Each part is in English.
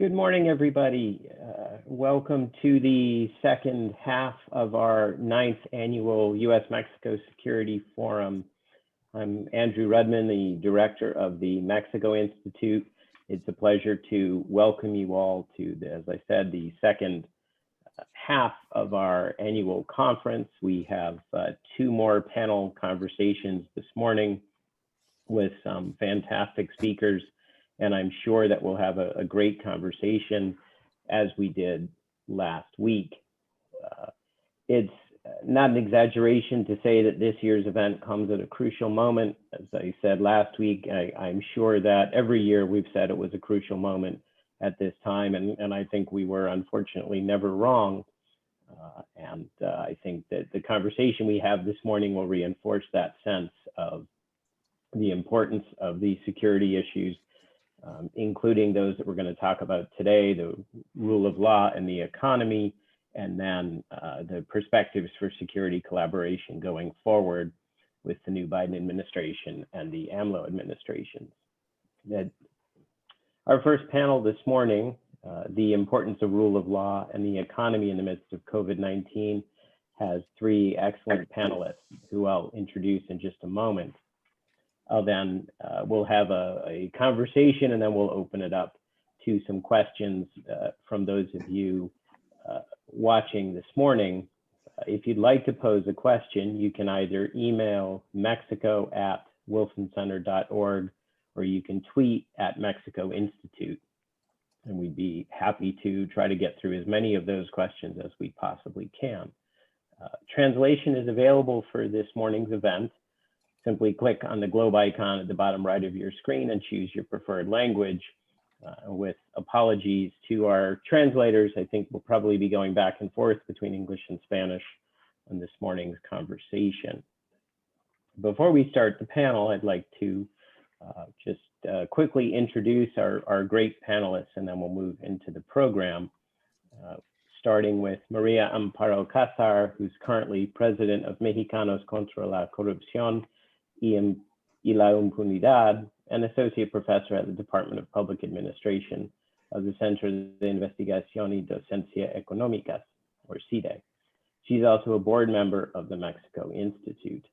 Good morning, everybody. Welcome to the second half of our 9th annual U.S.-Mexico Security Forum. I'm Andrew Rudman, the director of the Mexico Institute. It's a pleasure to welcome you all to, as I said, the second half of our annual conference. We have two more panel conversations this morning with some fantastic speakers, and I'm sure that we'll have a great conversation as we did last week. It's not an exaggeration to say that this year's event comes at a crucial moment. As I said last week, I'm sure that every year we've said it was a crucial moment at this time, and I think we were unfortunately never wrong. I think that the conversation we have this morning will reinforce that sense of the importance of these security issues, including those that we're going to talk about today, the rule of law and the economy, and then the perspectives for security collaboration going forward with the new Biden administration and the AMLO administration. Our first panel this morning, the importance of rule of law and the economy in the midst of COVID-19, has three excellent panelists who I'll introduce in just a moment. Then we'll have a conversation, and then we'll open it up to some questions from those of you watching this morning. If you'd like to pose a question, you can either email mexico@wilsoncenter.org, or you can tweet at Mexico Institute. And we'd be happy to try to get through as many of those questions as we possibly can. Translation is available for this morning's event. Simply click on the globe icon at the bottom right of your screen and choose your preferred language. With apologies to our translators, I think we'll probably be going back and forth between English and Spanish on this morning's conversation. Before we start the panel, I'd like to just quickly introduce our great panelists, and then we'll move into the program. Starting with Maria Amparo Casar, who's currently president of Mexicanos contra la Corrupción y la Impunidad, and associate professor at the Department of Public Administration of the Centro de Investigación y Docencia Económicas, or CIDE. She's also a board member of the Mexico Institute.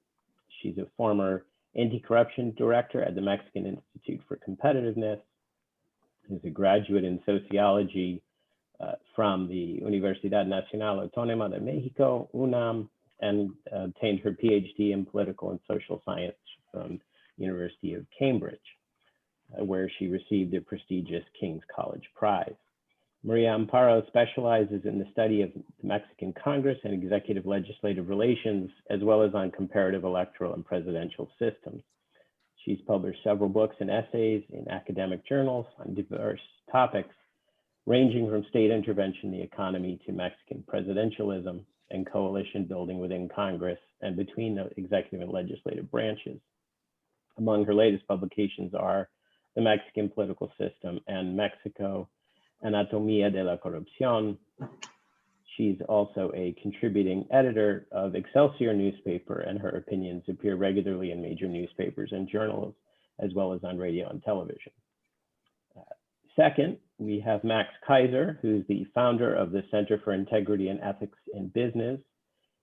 She's a former anti-corruption director at the Mexican Institute for Competitiveness. She's a graduate in sociology from the Universidad Nacional Autónoma de México, UNAM, and obtained her PhD in political and social science from the University of Cambridge, where she received the prestigious King's College Prize. Maria Amparo specializes in the study of the Mexican Congress and executive legislative relations, as well as on comparative electoral and presidential systems. She's published several books and essays in academic journals on diverse topics, ranging from state intervention in the economy to Mexican presidentialism and coalition building within Congress and between the executive and legislative branches. Among her latest publications are The Mexican Political System and Mexico, Anatomía de la Corrupción. She's also a contributing editor of Excelsior newspaper, and her opinions appear regularly in major newspapers and journals, as well as on radio and television. Second, we have Max Kaiser, who's the founder of the Center for Integrity and Ethics in Business.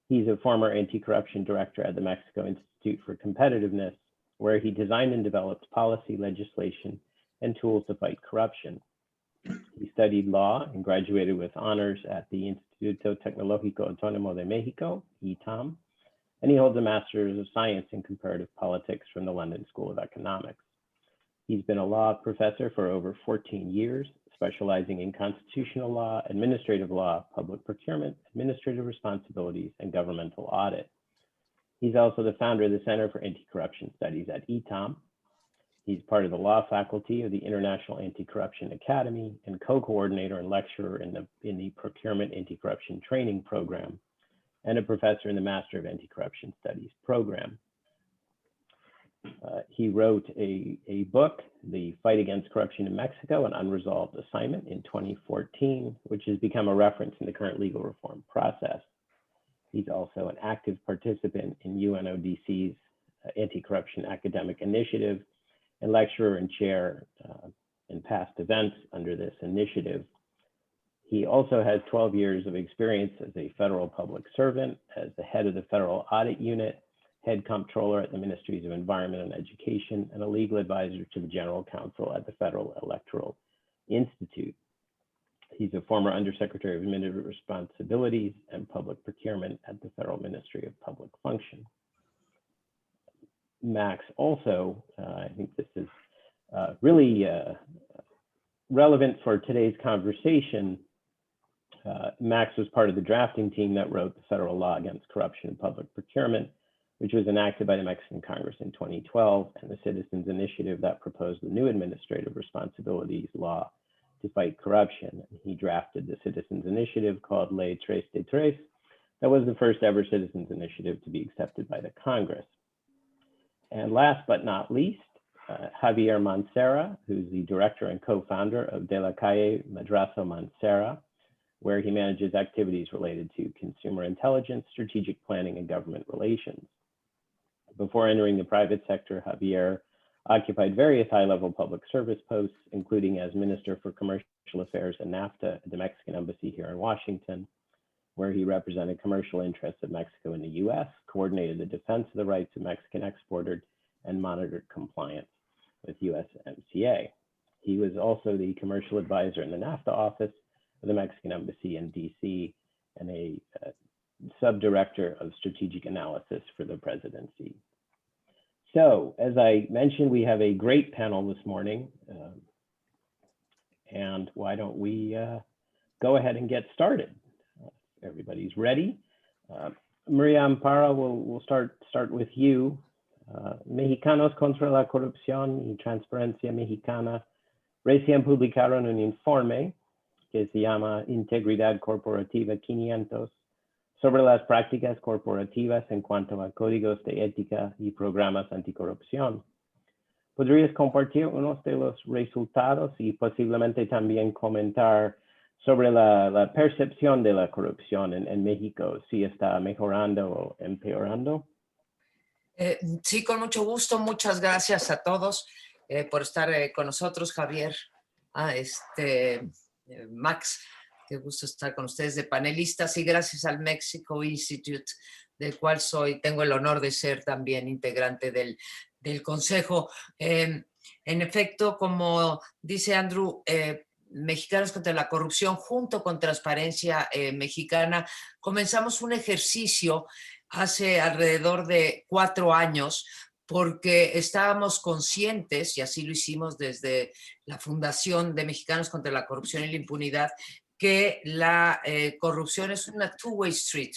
He's a former anti-corruption director at the Mexico Institute for Competitiveness, where he designed and developed policy, legislation, and tools to fight corruption. He studied law and graduated with honors at the Instituto Tecnológico Autónomo de México, ITAM, and he holds a Master's of Science in Comparative Politics from the London School of Economics. He's been a law professor for over 14 years, specializing in constitutional law, administrative law, public procurement, administrative responsibilities, and governmental audit. He's also the founder of the Center for Anti-Corruption Studies at ITAM. He's part of the law faculty of the International Anti-Corruption Academy and co-coordinator and lecturer in the Procurement Anti-Corruption Training Program, and a professor in the Master of Anti-Corruption Studies program. He wrote a book, The Fight Against Corruption in Mexico, An Unresolved Assignment, in 2014, which has become a reference in the current legal reform process. He's also an active participant in UNODC's Anti-Corruption Academic Initiative and lecturer and chair and past events under this initiative. He also has 12 years of experience as a federal public servant, as the head of the Federal Audit Unit, head comptroller at the Ministries of Environment and Education, and a legal advisor to the General Counsel at the Federal Electoral Institute. He's a former Undersecretary of Administrative Responsibilities and Public Procurement at the Federal Ministry of Public Function. Max also, I think this is really relevant for today's conversation. Max was part of the drafting team that wrote the Federal Law Against Corruption in Public Procurement, which was enacted by the Mexican Congress in 2012, and the Citizens Initiative that proposed the new Administrative Responsibilities Law to fight corruption. He drafted the Citizens Initiative called Ley 3 that was the first ever Citizens Initiative to be accepted by the Congress. And last but not least, Javier Mancera, who's the director and co-founder of De La Calle Madrazo Mancera, where he manages activities related to consumer intelligence, strategic planning, and government relations. Before entering the private sector, Javier occupied various high-level public service posts, including as Minister for Commercial Affairs and NAFTA at the Mexican Embassy here in Washington, where he represented commercial interests of Mexico in the US, coordinated the defense of the rights of Mexican exporters, and monitored compliance with USMCA. He was also the commercial advisor in the NAFTA office of the Mexican Embassy in DC and a subdirector of strategic analysis for the presidency. So, as I mentioned, we have a great panel this morning. And why don't we go ahead and get started? Everybody's ready. Maria Amparo, we'll start with you. Mexicanos contra la corrupción y transparencia mexicana recién publicaron un informe que se llama Integridad Corporativa 500 sobre las prácticas corporativas en cuanto a códigos de ética y programas anticorrupción. ¿Podrías compartir unos de los resultados y posiblemente también comentar sobre la percepción de la corrupción en México, si está mejorando o empeorando? Sí, con mucho gusto. Muchas gracias a todos por estar con nosotros, Javier, Max. Qué gusto estar con ustedes de panelistas y gracias al Mexico Institute, del cual tengo el honor de ser también integrante del consejo. En efecto, como dice Andrew, Mexicanos contra la Corrupción, junto con Transparencia Mexicana, comenzamos un ejercicio hace alrededor de 4 años, porque estábamos conscientes, y así lo hicimos desde la Fundación de Mexicanos contra la Corrupción y la Impunidad, que la corrupción es una two-way street.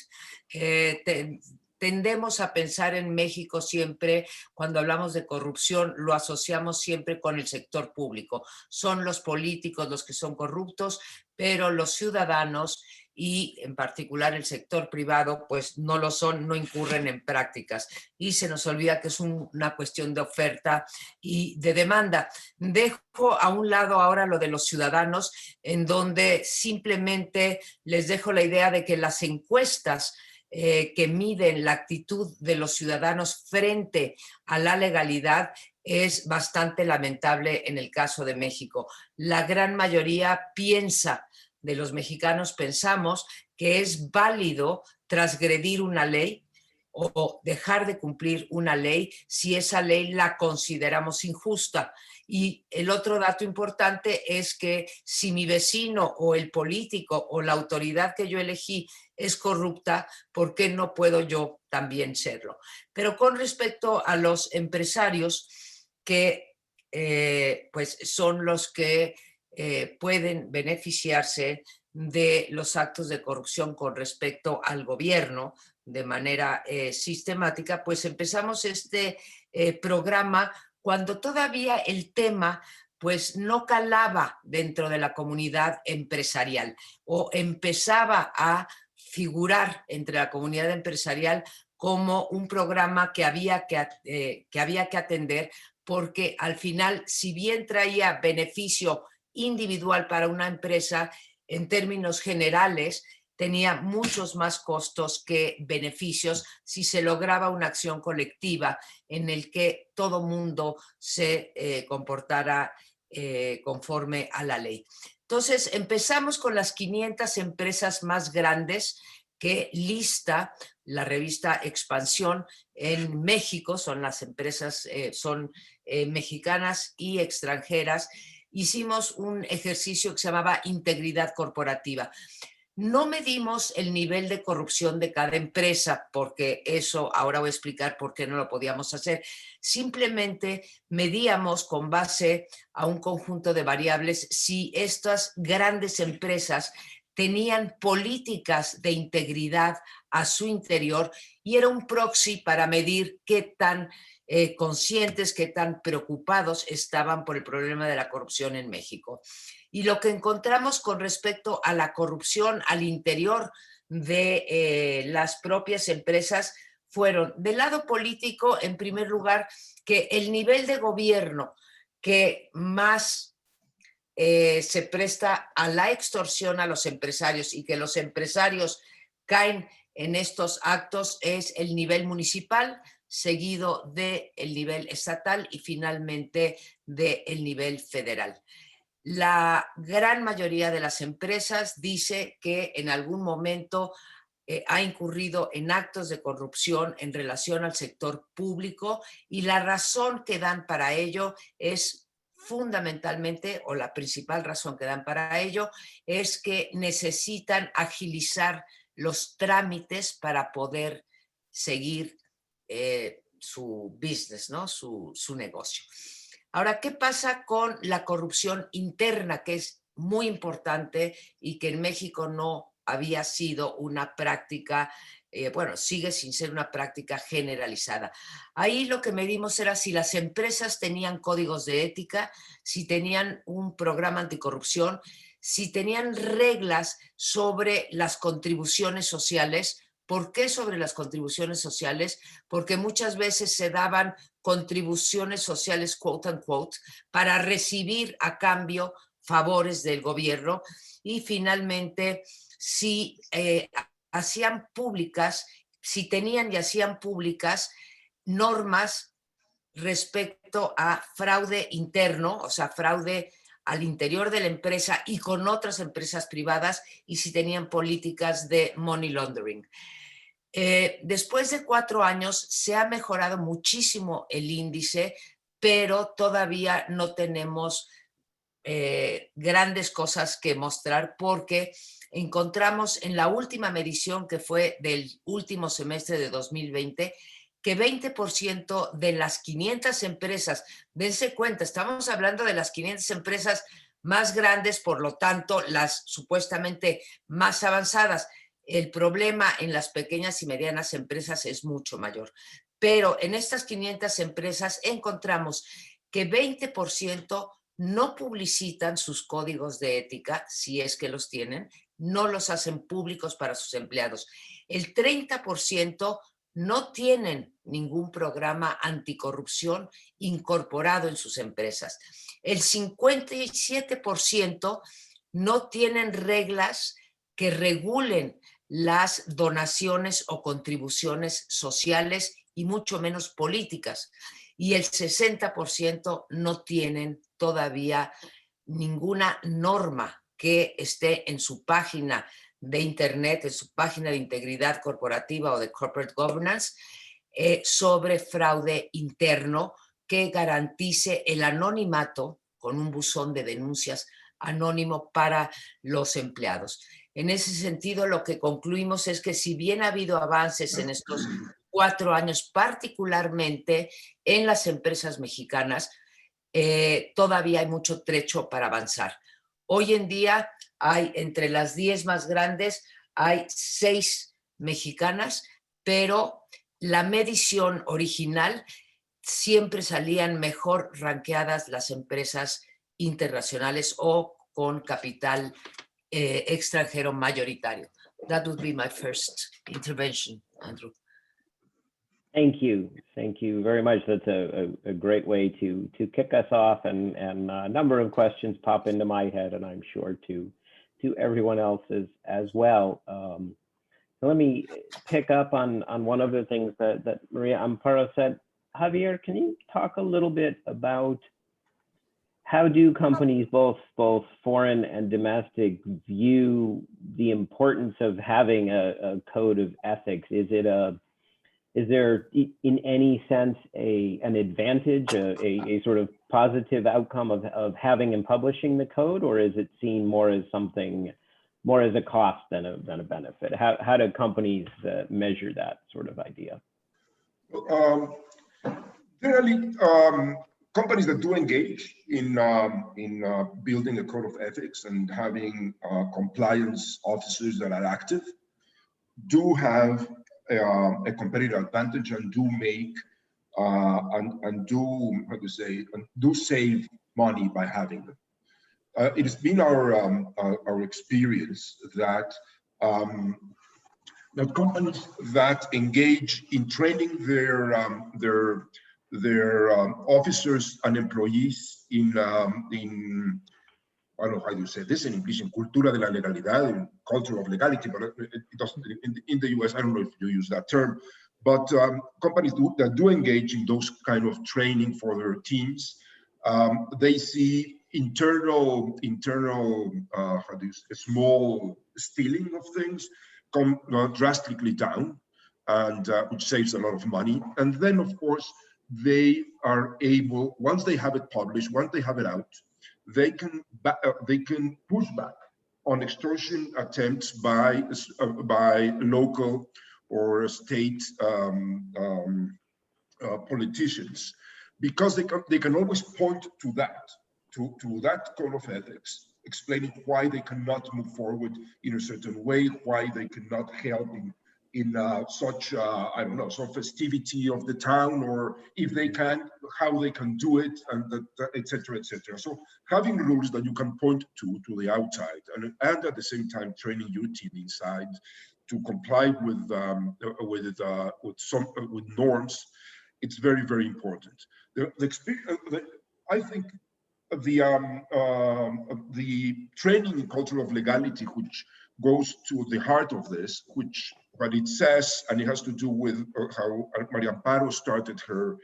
Tendemos a pensar en México siempre, cuando hablamos de corrupción, lo asociamos siempre con el sector público. Son los políticos los que son corruptos, pero los ciudadanos y en particular el sector privado, pues no lo son, no incurren en prácticas. Y se nos olvida que es una cuestión de oferta y de demanda. Dejo a un lado ahora lo de los ciudadanos, en donde simplemente les dejo la idea de que las encuestas que miden la actitud de los ciudadanos frente a la legalidad es bastante lamentable en el caso de México. La gran mayoría de los mexicanos pensamos que es válido transgredir una ley o dejar de cumplir una ley si esa ley la consideramos injusta. Y el otro dato importante es que si mi vecino o el político o la autoridad que yo elegí es corrupta, ¿por qué no puedo yo también serlo? Pero con respecto a los empresarios, que pues son los que pueden beneficiarse de los actos de corrupción con respecto al gobierno de manera sistemática, pues empezamos este programa cuando todavía el tema pues no calaba dentro de la comunidad empresarial o empezaba a figurar entre la comunidad empresarial como un programa que había que atender, porque al final, si bien traía beneficio individual para una empresa, en términos generales, tenía muchos más costos que beneficios si se lograba una acción colectiva en el que todo mundo se comportara conforme a la ley. Entonces, empezamos con las 500 empresas más grandes que lista la revista Expansión en México. Son las empresas, mexicanas y extranjeras. Hicimos un ejercicio que se llamaba integridad corporativa. No medimos el nivel de corrupción de cada empresa, porque eso ahora voy a explicar por qué no lo podíamos hacer. Simplemente medíamos con base a un conjunto de variables si estas grandes empresas tenían políticas de integridad a su interior, y era un proxy para medir qué tan conscientes, qué tan preocupados estaban por el problema de la corrupción en México. Y lo que encontramos con respecto a la corrupción al interior de las propias empresas fueron, del lado político, en primer lugar, que el nivel de gobierno que más se presta a la extorsión a los empresarios y que los empresarios caen en estos actos es el nivel municipal, seguido del nivel estatal y finalmente del nivel federal. La gran mayoría de las empresas dice que en algún momento ha incurrido en actos de corrupción en relación al sector público, y la razón que dan para ello es fundamentalmente, o la principal razón que dan para ello, es que necesitan agilizar los trámites para poder seguir su business, ¿no? Su negocio. Ahora, ¿qué pasa con la corrupción interna, que es muy importante y que en México no había sido una práctica, bueno, sigue sin ser una práctica generalizada? Ahí lo que medimos era si las empresas tenían códigos de ética, si tenían un programa anticorrupción, si tenían reglas sobre las contribuciones sociales. ¿Por qué sobre las contribuciones sociales? Porque muchas veces se daban contribuciones sociales, quote unquote, para recibir a cambio favores del gobierno. Y finalmente, si hacían públicas, si tenían y hacían públicas normas respecto a fraude interno, o sea, fraude al interior de la empresa y con otras empresas privadas, y si tenían políticas de money laundering. Después de 4 años se ha mejorado muchísimo el índice, pero todavía no tenemos grandes cosas que mostrar, porque encontramos en la última medición, que fue del último semestre de 2020, que 20% de las 500 empresas, dense cuenta, estamos hablando de las 500 empresas más grandes, por lo tanto, las supuestamente más avanzadas. El problema en las pequeñas y medianas empresas es mucho mayor. Pero en estas 500 empresas encontramos que 20% no publicitan sus códigos de ética, si es que los tienen, no los hacen públicos para sus empleados. El 30% no tienen ningún programa anticorrupción incorporado en sus empresas. El 57% no tienen reglas que regulen las donaciones o contribuciones sociales, y mucho menos políticas. Y el 60% no tienen todavía ninguna norma que esté en su página de internet, en su página de integridad corporativa o de corporate governance, sobre fraude interno, que garantice el anonimato con un buzón de denuncias anónimo para los empleados. En ese sentido, lo que concluimos es que, si bien ha habido avances en estos 4 años, particularmente en las empresas mexicanas, todavía hay mucho trecho para avanzar. Hoy en día hay, entre las 10 más grandes, hay 6 mexicanas, pero la medición original siempre salían mejor ranqueadas las empresas internacionales o con capital extranjero mayoritario. That would be my first intervention, Andrew. Thank you. Thank you very much. That's a great way to kick us off, and a number of questions pop into my head, and I'm sure to everyone else's as well. So let me pick up on one of the things that Maria Amparo said. Javier, can you talk a little bit about how do companies, both foreign and domestic, view the importance of having a code of ethics? Is there in any sense an advantage, a sort of positive outcome of having and publishing the code, or is it seen more as something, more as a cost than a benefit? How do companies measure that sort of idea? Generally, companies that do engage in building a code of ethics and having compliance officers that are active do have a competitive advantage and do make and do save money by having them. It has been our experience that that companies that engage in training their officers and employees in I don't know how you say this in English, in cultura de la legalidad, in culture of legality, but it doesn't, in the US, I don't know if you use that term, but companies that do engage in those kind of training for their teams, they see internal small stealing of things come drastically down, and which saves a lot of money. And then, of course, they are able, once they have it published, once they have it out, they can push back on extortion attempts by local or state politicians, because they can always point to that code of ethics, explaining why they cannot move forward in a certain way, why they cannot help in such I don't know, some festivity of the town, or if they can, how they can do it, and etc., etc. So having rules that you can point to the outside, and at the same time training your team inside to comply with norms, it's very, very important. I think the training in culture of legality, which goes to the heart of this, which what it says, and it has to do with how Maria Amparo started her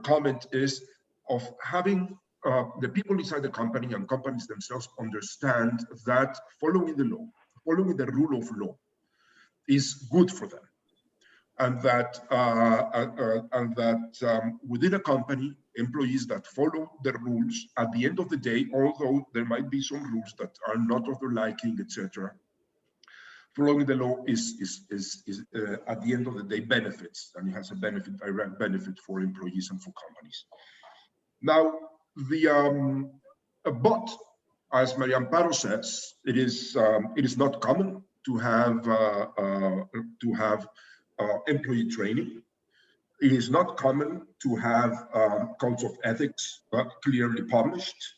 comment, is of having the people inside the company and companies themselves understand that following the law, following the rule of law, is good for them, and that within a company, employees that follow the rules, at the end of the day, although there might be some rules that are not of their liking, etc., following the law is at the end of the day benefits, and it has a direct benefit for employees and for companies. Now, but as Maria Amparo says, it is not common to have employee training. It is not common to have codes of ethics clearly published,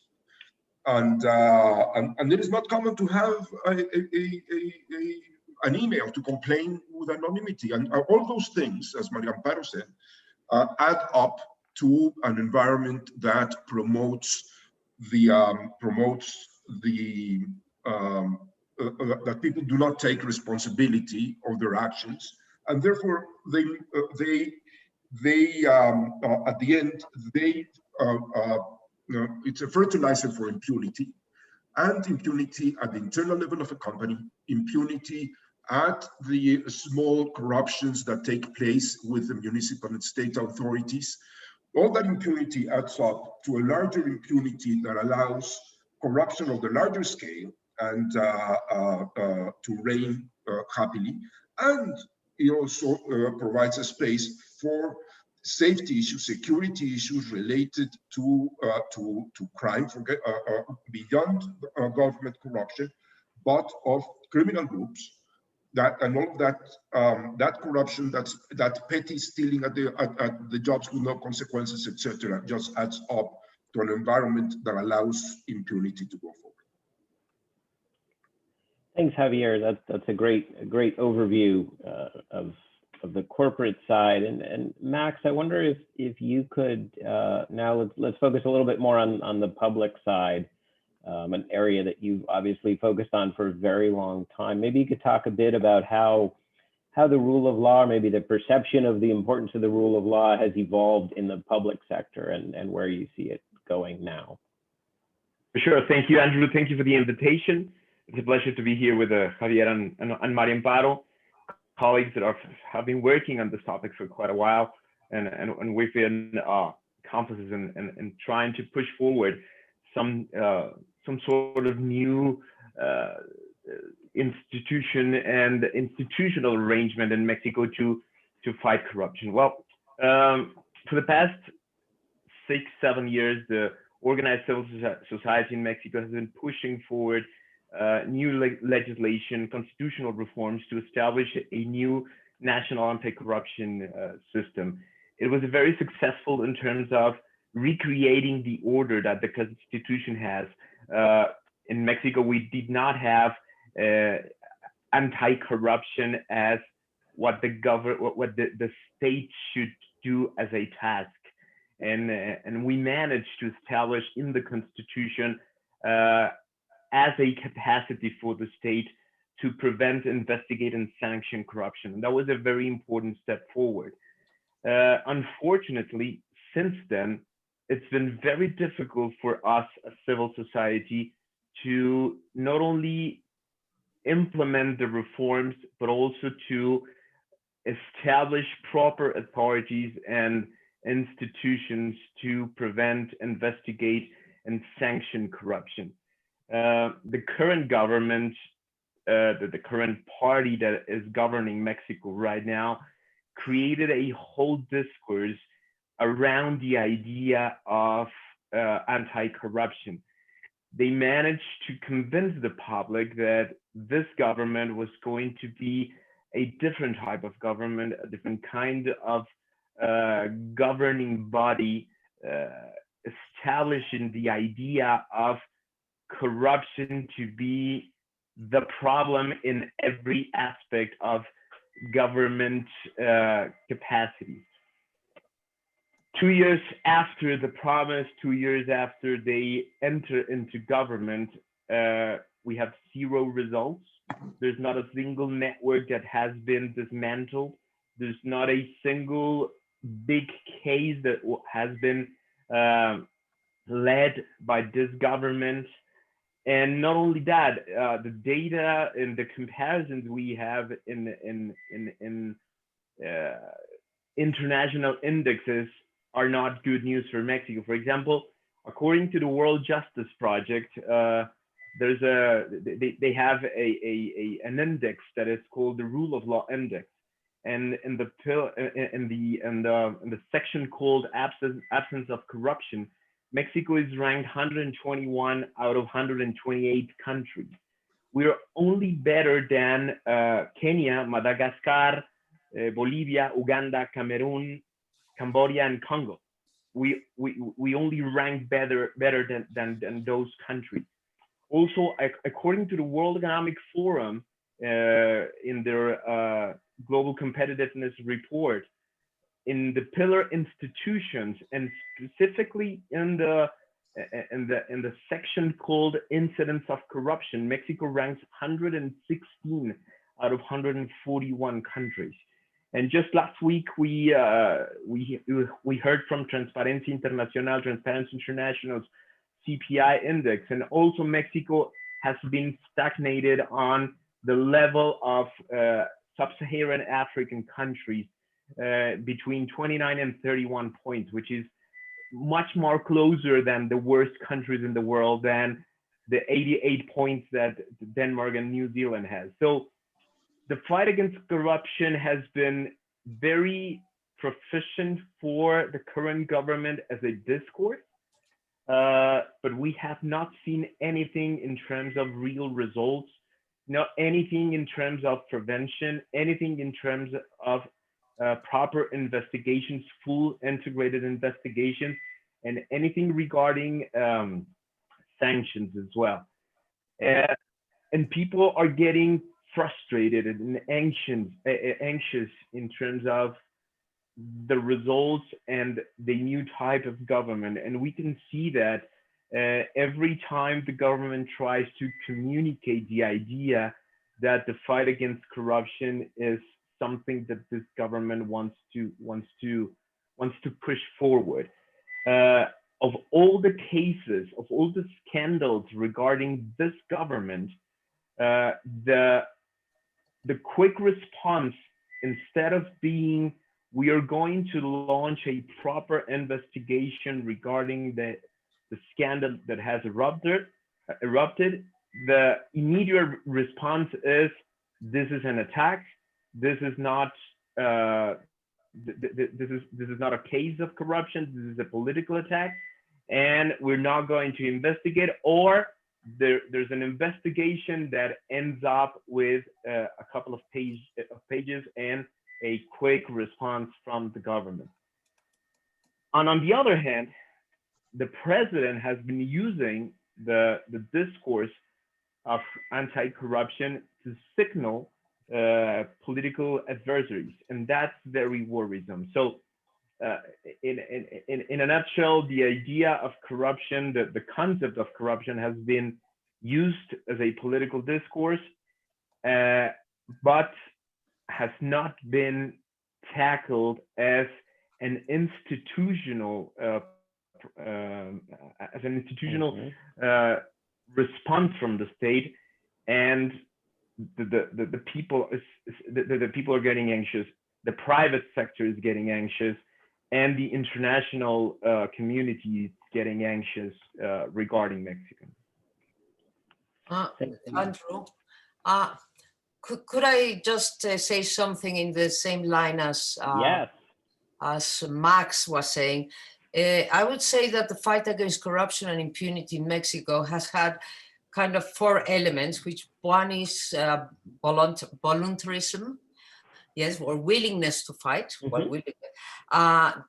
and it is not common to have an email to complain with anonymity, and all those things, as Maria Amparo said, add up to an environment that promotes that people do not take responsibility of their actions, and therefore they at the end it's a fertilizer for impunity, and impunity at the internal level of a company, impunity at the small corruptions that take place with the municipal and state authorities. All that impunity adds up to a larger impunity that allows corruption of the larger scale and to reign happily. And it also provides a space for safety issues, security issues related to crime, beyond government corruption, but of criminal groups. That and all that corruption, that petty stealing at the jobs with no consequences, etc., just adds up to an environment that allows impunity to go forward. Thanks, Javier. That's a great overview of the corporate side. And Max, I wonder if you could now let's focus a little bit more on the public side. An area that you've obviously focused on for a very long time. Maybe you could talk a bit about how the rule of law, or maybe the perception of the importance of the rule of law, has evolved in the public sector, and where you see it going now. For sure. Thank you, Andrew. Thank you for the invitation. It's a pleasure to be here with Javier and Maria Amparo, colleagues that have been working on this topic for quite a while, and we've been accomplices and trying to push forward some sort of new institution and institutional arrangement in Mexico to fight corruption. Well, for the past 6-7 years, the organized civil society in Mexico has been pushing forward new legislation, constitutional reforms to establish a new national anti-corruption system. It was very successful in terms of recreating the order that the Constitution has. In Mexico, we did not have anti-corruption as what the state should do as a task. And we managed to establish in the Constitution as a capacity for the state to prevent, investigate, and sanction corruption. And that was a very important step forward. Unfortunately, since then, it's been very difficult for us as civil society to not only implement the reforms, but also to establish proper authorities and institutions to prevent, investigate, and sanction corruption. The current government, the current party that is governing Mexico right now, created a whole discourse around the idea of anti-corruption. They managed to convince the public that this government was going to be a different type of government, a different kind of governing body, establishing the idea of corruption to be the problem in every aspect of government capacity. 2 years after the promise, 2 years after they enter into government, we have 0 results. There's not a single network that has been dismantled. There's not a single big case that has been led by this government. And not only that, the data and the comparisons we have in international indexes are not good news for Mexico. For example, according to the World Justice Project, they have an index that is called the Rule of Law Index, and in the section called Absence of Corruption, Mexico is ranked 121 out of 128 countries. We're only better than Kenya, Madagascar, Bolivia, Uganda, Cameroon, Cambodia, and Congo. We only rank better than those countries. Also, according to the World Economic Forum, in their Global Competitiveness Report, in the pillar institutions, and specifically in the section called Incidents of Corruption, Mexico ranks 116 out of 141 countries. And just last week, we heard from Transparency International, Transparency International's CPI index, and also Mexico has been stagnated on the level of sub-Saharan African countries between 29 and 31 points, which is much more closer than the worst countries in the world, than the 88 points that Denmark and New Zealand has. So the fight against corruption has been very proficient for the current government as a discourse, but we have not seen anything in terms of real results, not anything in terms of prevention, anything in terms of proper investigations, full integrated investigations, and anything regarding sanctions as well. And people are getting frustrated and anxious in terms of the results and the new type of government. And we can see that every time the government tries to communicate the idea that the fight against corruption is something that this government wants to push forward. of all the cases, of all the scandals regarding this government, the quick response, instead of being, we are going to launch a proper investigation regarding the scandal that has erupted, the immediate response is, this is an attack. This is not this is not a case of corruption. This is a political attack, and we're not going to investigate. Or there's an investigation that ends up with a couple of pages and a quick response from the government. And on the other hand, the president has been using the discourse of anti-corruption to signal political adversaries, and that's very worrisome. So in a nutshell, the idea of corruption, the concept of corruption has been used as a political discourse, but has not been tackled as an institutional response from the state, and the people are getting anxious, the private sector is getting anxious, and the international community is getting anxious regarding Mexico. Andrew, could I just say something in the same line as Yes. as Max was saying? I would say that the fight against corruption and impunity in Mexico has had kind of four elements, which one is voluntarism, yes, or willingness to fight,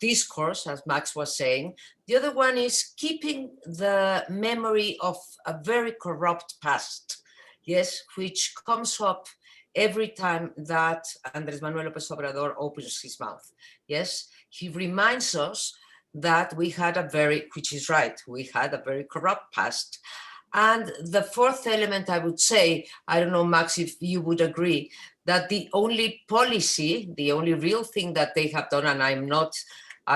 discourse, as Max was saying. The other one is keeping the memory of a very corrupt past, yes, which comes up every time that Andrés Manuel López Obrador opens his mouth. Yes, he reminds us that we had a very, which is right, we had a very corrupt past. And the fourth element, I would say, I don't know, Max, if you would agree, that the only policy, the only real thing that they have done, and I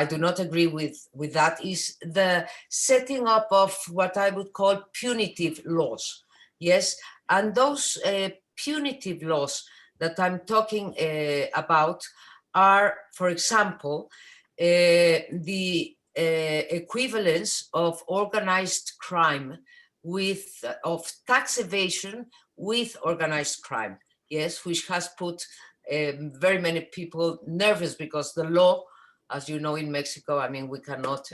do not agree with that, is the setting up of what I would call punitive laws. Yes, and those punitive laws that I'm talking about are, for example, the equivalence of organized crime of tax evasion with organized crime, yes, which has put very many people nervous, because the law, as you know, in Mexico, I mean, we cannot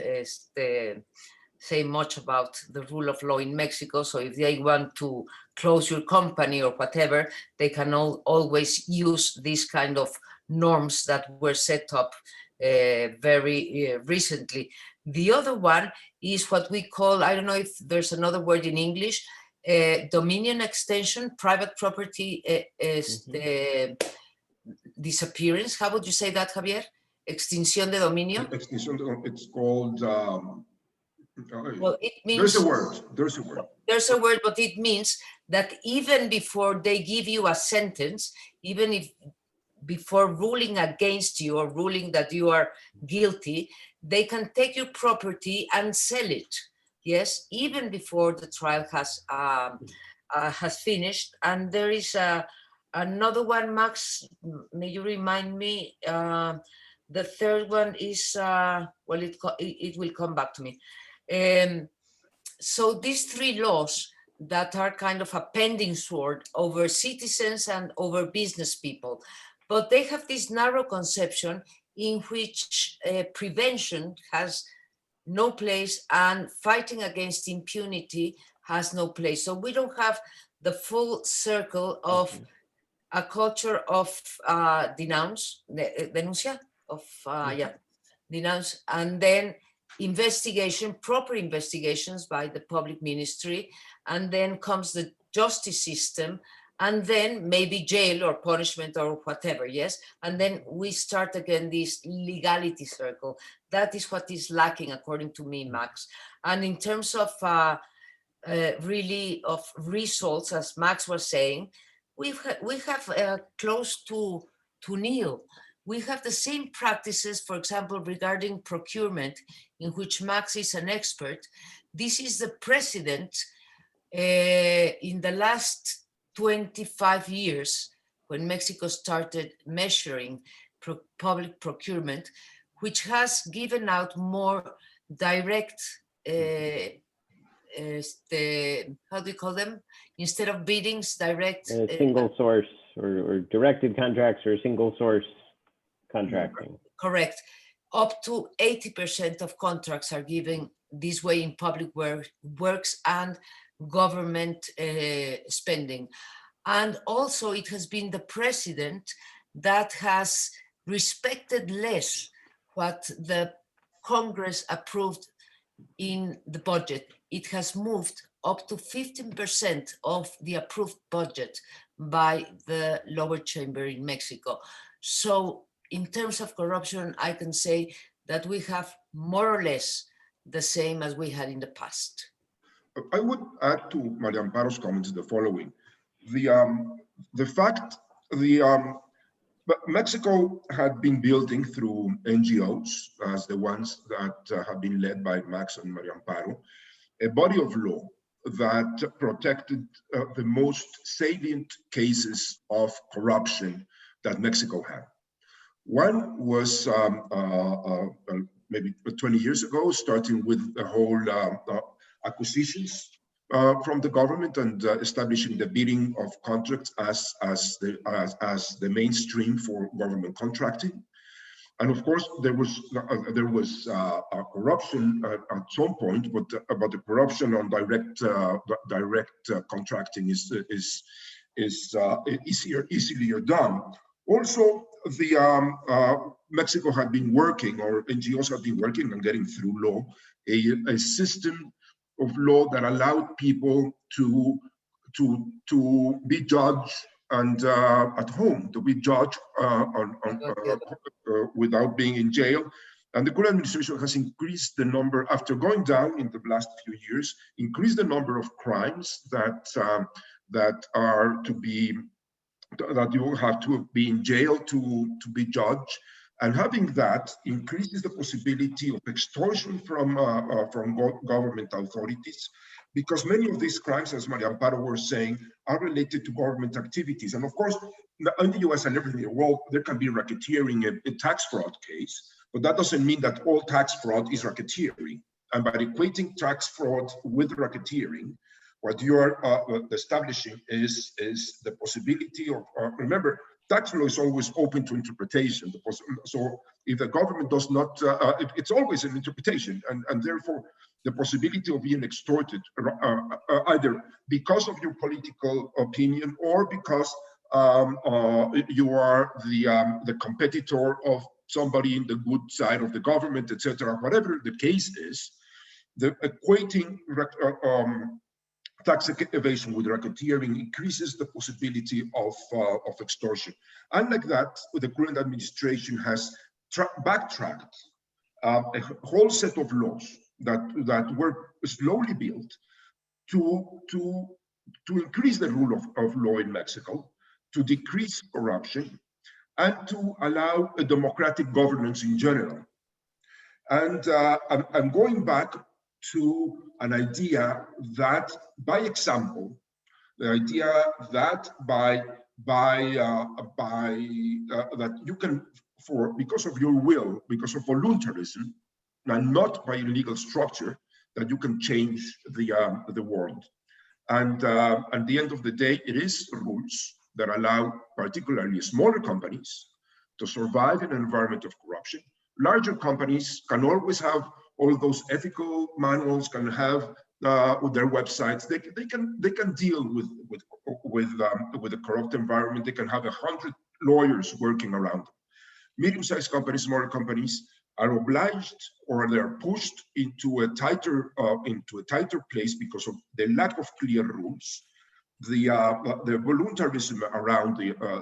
say much about the rule of law in Mexico. So if they want to close your company or whatever, they can always use these kind of norms that were set up very recently. The other one is what we call, I don't know if there's another word in English, dominion extension, private property disappearance. How would you say that, Javier? Extinción de dominio? It's called, well, it means, there's a word, but it means that even before they give you a sentence, even if before ruling against you or ruling that you are guilty, they can take your property and sell it. Yes, even before the trial has finished. And there is another one, Max, may you remind me? The third one is, well, it will come back to me. So these three laws that are kind of a pending sword over citizens and over business people, but they have this narrow conception in which prevention has no place and fighting against impunity has no place. So we don't have the full circle of a culture of denuncia, denounce, and then investigation, proper investigations by the public ministry, and then comes the justice system, and then maybe jail or punishment or whatever, yes? And then we start again this legality circle. That is what is lacking, according to me, Max. And in terms of really of results, as Max was saying, we have close to nil. we have the same practices, for example, regarding procurement, in which Max is an expert. This is the precedent in the last 25 years, when Mexico started measuring public procurement, which has given out more direct, how do you call them? Instead of biddings, direct. Single source or directed contracts or single source contracting. Correct. Up to 80% of contracts are given this way in public works and government spending. And also it has been the precedent that has respected less what the Congress approved in the budget. It has moved up to 15% of the approved budget by the lower chamber in Mexico. So in terms of corruption, I can say that we have more or less the same as we had in the past. I would add to Maria Amparo's comments the following. The fact Mexico had been building through NGOs, as the ones that have been led by Max and Maria Amparo, a body of law that protected the most salient cases of corruption that Mexico had. One was maybe 20 years ago, starting with the whole acquisitions from the government and establishing the bidding of contracts as the mainstream for government contracting. And of course, there was corruption at some point, but the corruption on direct contracting is easier done. Also, Mexico had been working, or NGOs have been working on getting through law a system of law that allowed people to be judged and at home, to be judged without being in jail. And the current administration has increased the number, after going down in the last few years, increased the number of crimes that are to be, that you have to be in jail to be judged. And having that increases the possibility of extortion from government authorities, because many of these crimes, as Maria Amparo was saying, are related to government activities. And of course, in the US and everything in the world, there can be racketeering, a tax fraud case, but that doesn't mean that all tax fraud is racketeering. And by equating tax fraud with racketeering, what you're establishing is the possibility of, remember, tax law is always open to interpretation. So if the government does not, it's always an interpretation, and therefore the possibility of being extorted either because of your political opinion or because you are the competitor of somebody in the good side of the government, etc. Whatever the case is, the equating tax evasion with racketeering increases the possibility of extortion. Unlike that, the current administration has backtracked a whole set of laws that were slowly built to increase the rule of law in Mexico, to decrease corruption, and to allow a democratic governance in general. And I'm going back to an idea that, by example, the idea that that you can, because of your will, because of voluntarism, and not by legal structure, that you can change the world. And at the end of the day, it is rules that allow particularly smaller companies to survive in an environment of corruption. Larger companies can always have all those ethical manuals, can have their websites. They can deal with the corrupt environment. They can have 100 lawyers working around them. Medium-sized companies, smaller companies are obliged, or they're pushed into a tighter place because of the lack of clear rules, the voluntarism around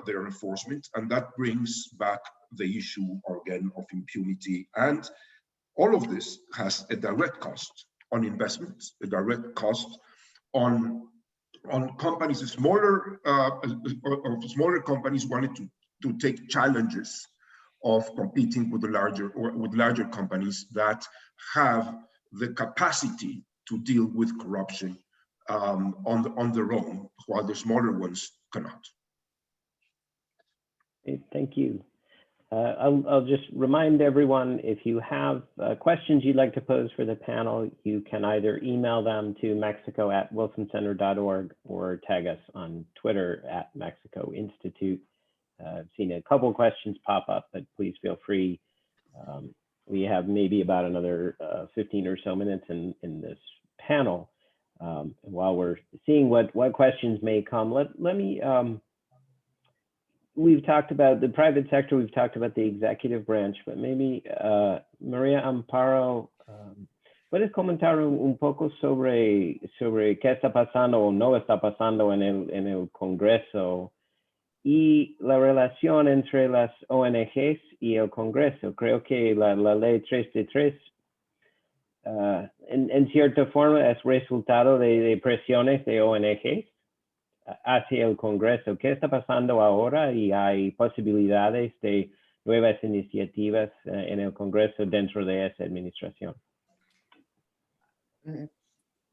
their enforcement, and that brings back the issue again of impunity. And all of this has a direct cost on investments, a direct cost on companies, smaller companies wanting to take challenges of competing with the larger companies that have the capacity to deal with corruption on their own, while the smaller ones cannot. Okay, thank you. I'll just remind everyone, if you have questions you'd like to pose for the panel, you can either email them to mexico@wilsoncenter.org or tag us on Twitter @Mexico Institute. I've seen a couple of questions pop up, but please feel free. We have maybe about another 15 or so minutes in this panel. While we're seeing what questions may come, let me, we've talked about the private sector, we've talked about the executive branch, but maybe Maria Amparo, ¿puedes comentar un poco sobre qué está pasando o no está pasando en el Congreso y la relación entre las ONGs y el Congreso? Creo que la ley 3 de 3 en cierta forma es resultado de presiones de ONGs hacia el Congreso. ¿Qué está pasando ahora? Y hay posibilidades de nuevas iniciativas en el Congreso dentro de esa administración.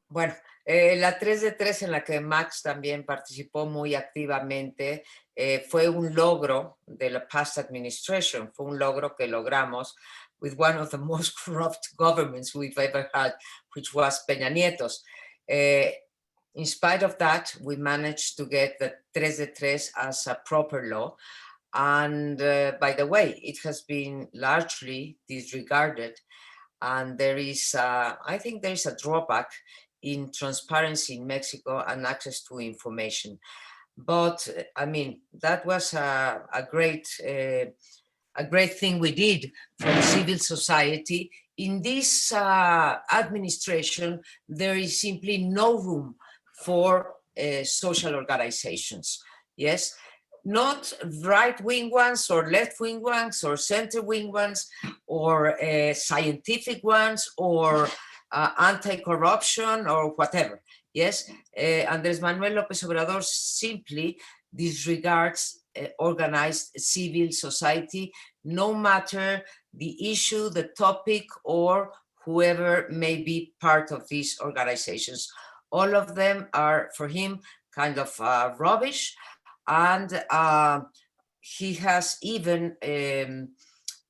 Bueno, la 3 de 3 en la que Max también participó muy activamente fue un logro de la past administration, fue un logro que logramos with one of the most corrupt governments we've ever had, which was Peña Nieto's. In spite of that, we managed to get the 3 de 3 as a proper law. And by the way, it has been largely disregarded. And there is, I think there is a drawback in transparency in Mexico and access to information. But I mean, that was a great thing we did from civil society. In this administration, there is simply no room for social organizations. Yes, not right-wing ones or left-wing ones or center-wing ones or scientific ones or anti-corruption or whatever. Yes, Andrés Manuel López Obrador simply disregards organized civil society, no matter the issue, the topic, or whoever may be part of these organizations. All of them are, for him, kind of rubbish. And he has even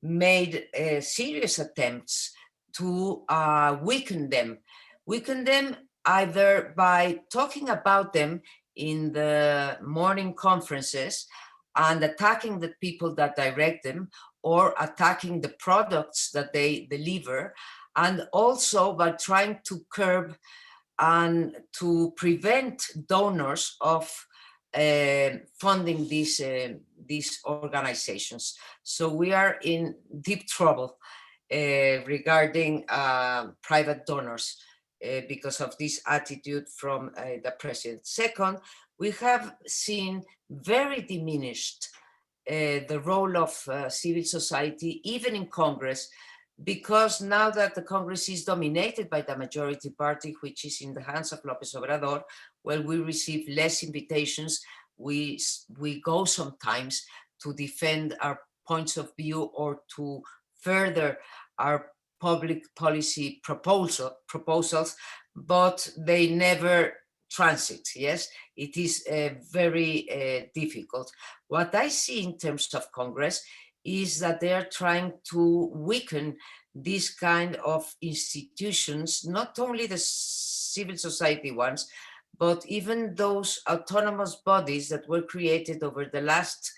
made serious attempts to weaken them either by talking about them in the morning conferences and attacking the people that direct them, or attacking the products that they deliver, and also by trying to curb and to prevent donors of funding these organizations. So we are in deep trouble regarding private donors because of this attitude from the president. Second, we have seen very diminished the role of civil society, even in Congress, because now that the Congress is dominated by the majority party, which is in the hands of López Obrador, well, we receive less invitations. We go sometimes to defend our points of view or to further our public policy proposals, but they never transit. Yes, it is very difficult. What I see in terms of Congress is that they are trying to weaken this kind of institutions, not only the civil society ones, but even those autonomous bodies that were created over the last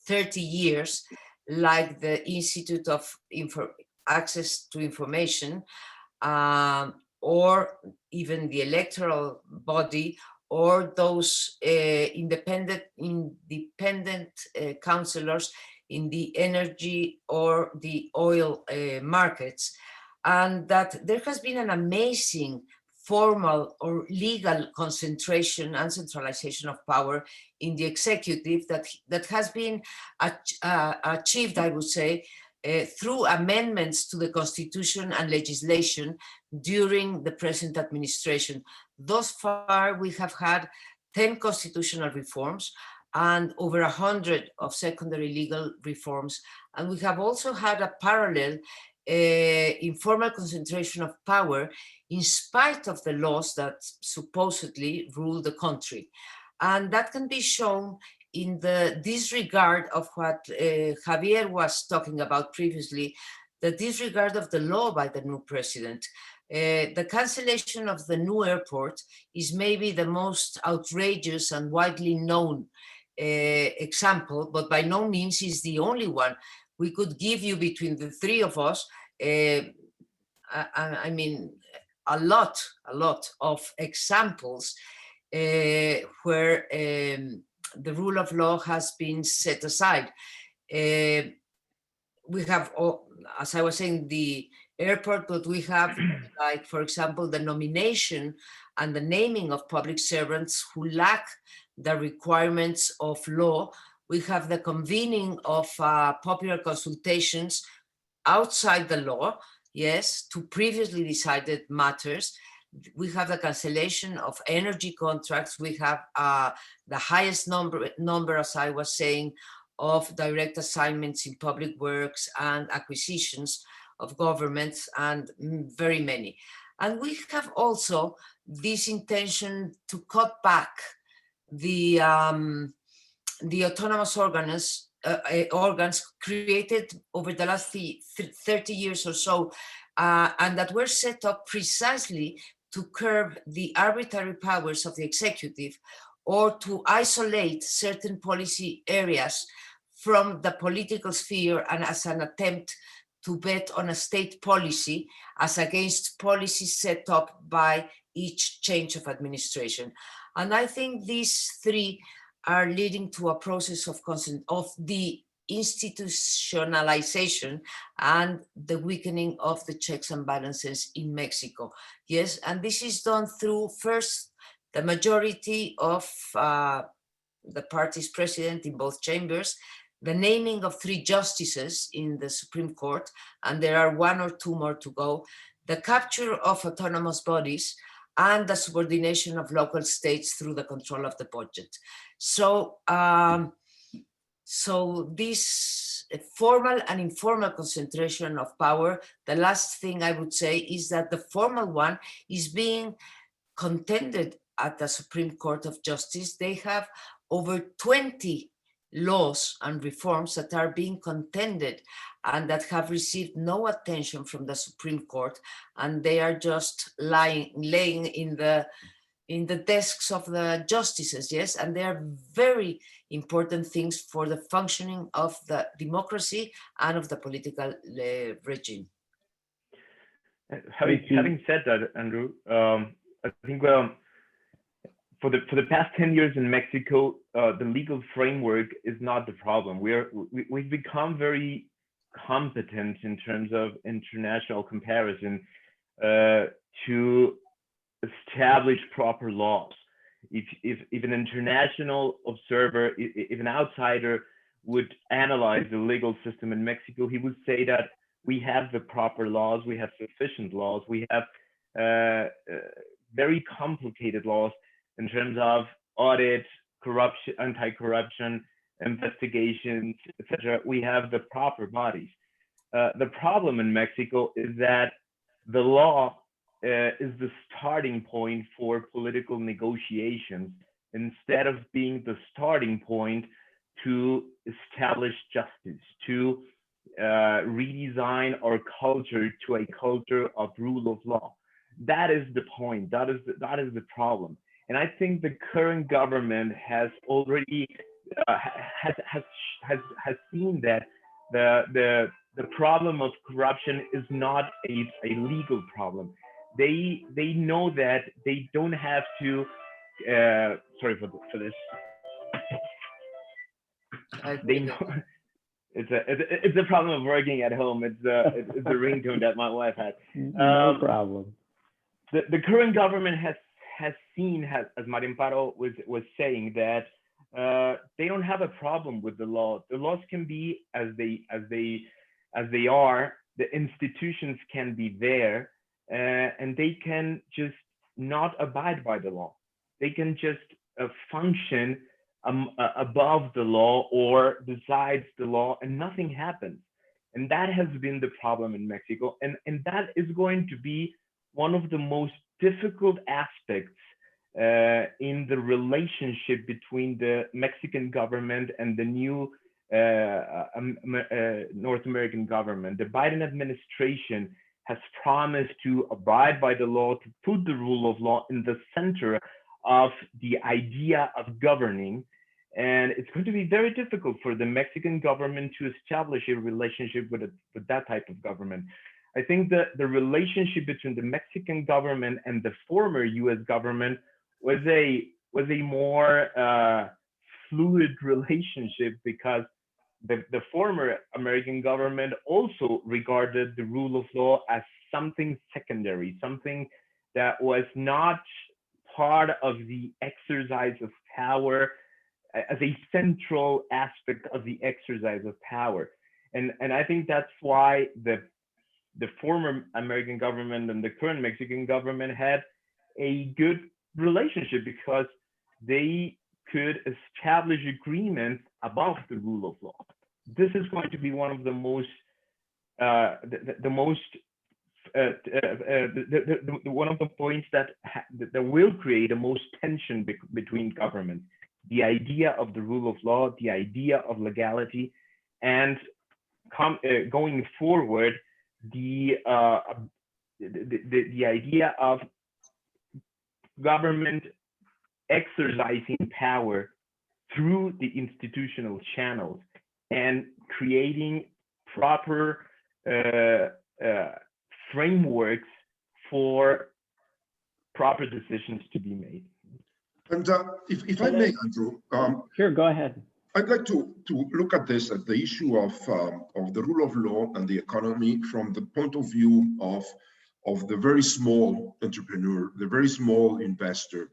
30 years, like the Institute of Access to Information, or even the electoral body, or those independent counselors in the energy or the oil markets. And that there has been an amazing formal or legal concentration and centralization of power in the executive that has been achieved, I would say, through amendments to the Constitution and legislation during the present administration. Thus far, we have had 10 constitutional reforms, and over 100 of secondary legal reforms. And we have also had a parallel informal concentration of power in spite of the laws that supposedly rule the country. And that can be shown in the disregard of what Javier was talking about previously, the disregard of the law by the new president. The cancellation of the new airport is maybe the most outrageous and widely known example, but by no means is the only one. We could give you, between the three of us, I mean, a lot of examples where the rule of law has been set aside. We have, as I was saying, the airport, but we have, like, for example, the nomination and the naming of public servants who lack the requirements of law. We have the convening of popular consultations outside the law, yes, to previously decided matters. We have the cancellation of energy contracts. We have the highest number, as I was saying, of direct assignments in public works and acquisitions of governments, and very many. And we have also this intention to cut back the autonomous organs created over the last 30 years or so, and that were set up precisely to curb the arbitrary powers of the executive, or to isolate certain policy areas from the political sphere, and as an attempt to bet on a state policy as against policies set up by each change of administration. And I think these three are leading to a process of the institutionalization and the weakening of the checks and balances in Mexico. Yes, and this is done through, first, the majority of the party's president in both chambers, the naming of 3 justices in the Supreme Court, and there are 1 or 2 more to go, the capture of autonomous bodies, and the subordination of local states through the control of the budget. So, so this formal and informal concentration of power, the last thing I would say is that the formal one is being contended at the Supreme Court of Justice. They have over 20 laws and reforms that are being contended and that have received no attention from the Supreme Court, and they are just laying in the desks of the justices, yes, and they are very important things for the functioning of the democracy and of the political regime. Having said that, Andrew, I think for the past 10 years in Mexico, the legal framework is not the problem. We've become very competent in terms of international comparison to establish proper laws. If an international observer, if an outsider would analyze the legal system in Mexico, he would say that we have the proper laws, we have sufficient laws, we have very complicated laws in terms of audit, corruption, anti-corruption, investigations, etc. We have the proper bodies. The problem in Mexico is that the law is the starting point for political negotiations instead of being the starting point to establish justice, to redesign our culture to a culture of rule of law. That is the point. That is the problem. And I think the current government has already has seen that the problem of corruption is not a legal problem. They know that they don't have to. Sorry for this. They know it's a problem of working at home. It's a ringtone that my wife has. No problem. The current government has seen, as Maria Amparo was saying, that they don't have a problem with the law. The laws can be as they are. The institutions can be there, and they can just not abide by the law. They can just function above the law or besides the law, and nothing happens. And that has been the problem in Mexico. And that is going to be one of the most difficult aspects in the relationship between the Mexican government and the new North American government. The Biden administration has promised to abide by the law, to put the rule of law in the center of the idea of governing. And it's going to be very difficult for the Mexican government to establish a relationship with that type of government. I think that the relationship between the Mexican government and the former US government was a more fluid relationship, because the former American government also regarded the rule of law as something secondary, something that was not part of the exercise of power, as a central aspect of the exercise of power. And I think that's why the former American government and the current Mexican government had a good relationship, because they could establish agreements above the rule of law. This is going to be one of the most, one of the points that will create the most tension between governments. The idea of the rule of law, the idea of legality, and going forward, the idea of government exercising power through the institutional channels and creating proper frameworks for proper decisions to be made. And if I may, Andrew, sure, go ahead. I'd like to look at this, at the issue of the rule of law and the economy from the point of view of the very small entrepreneur, the very small investor,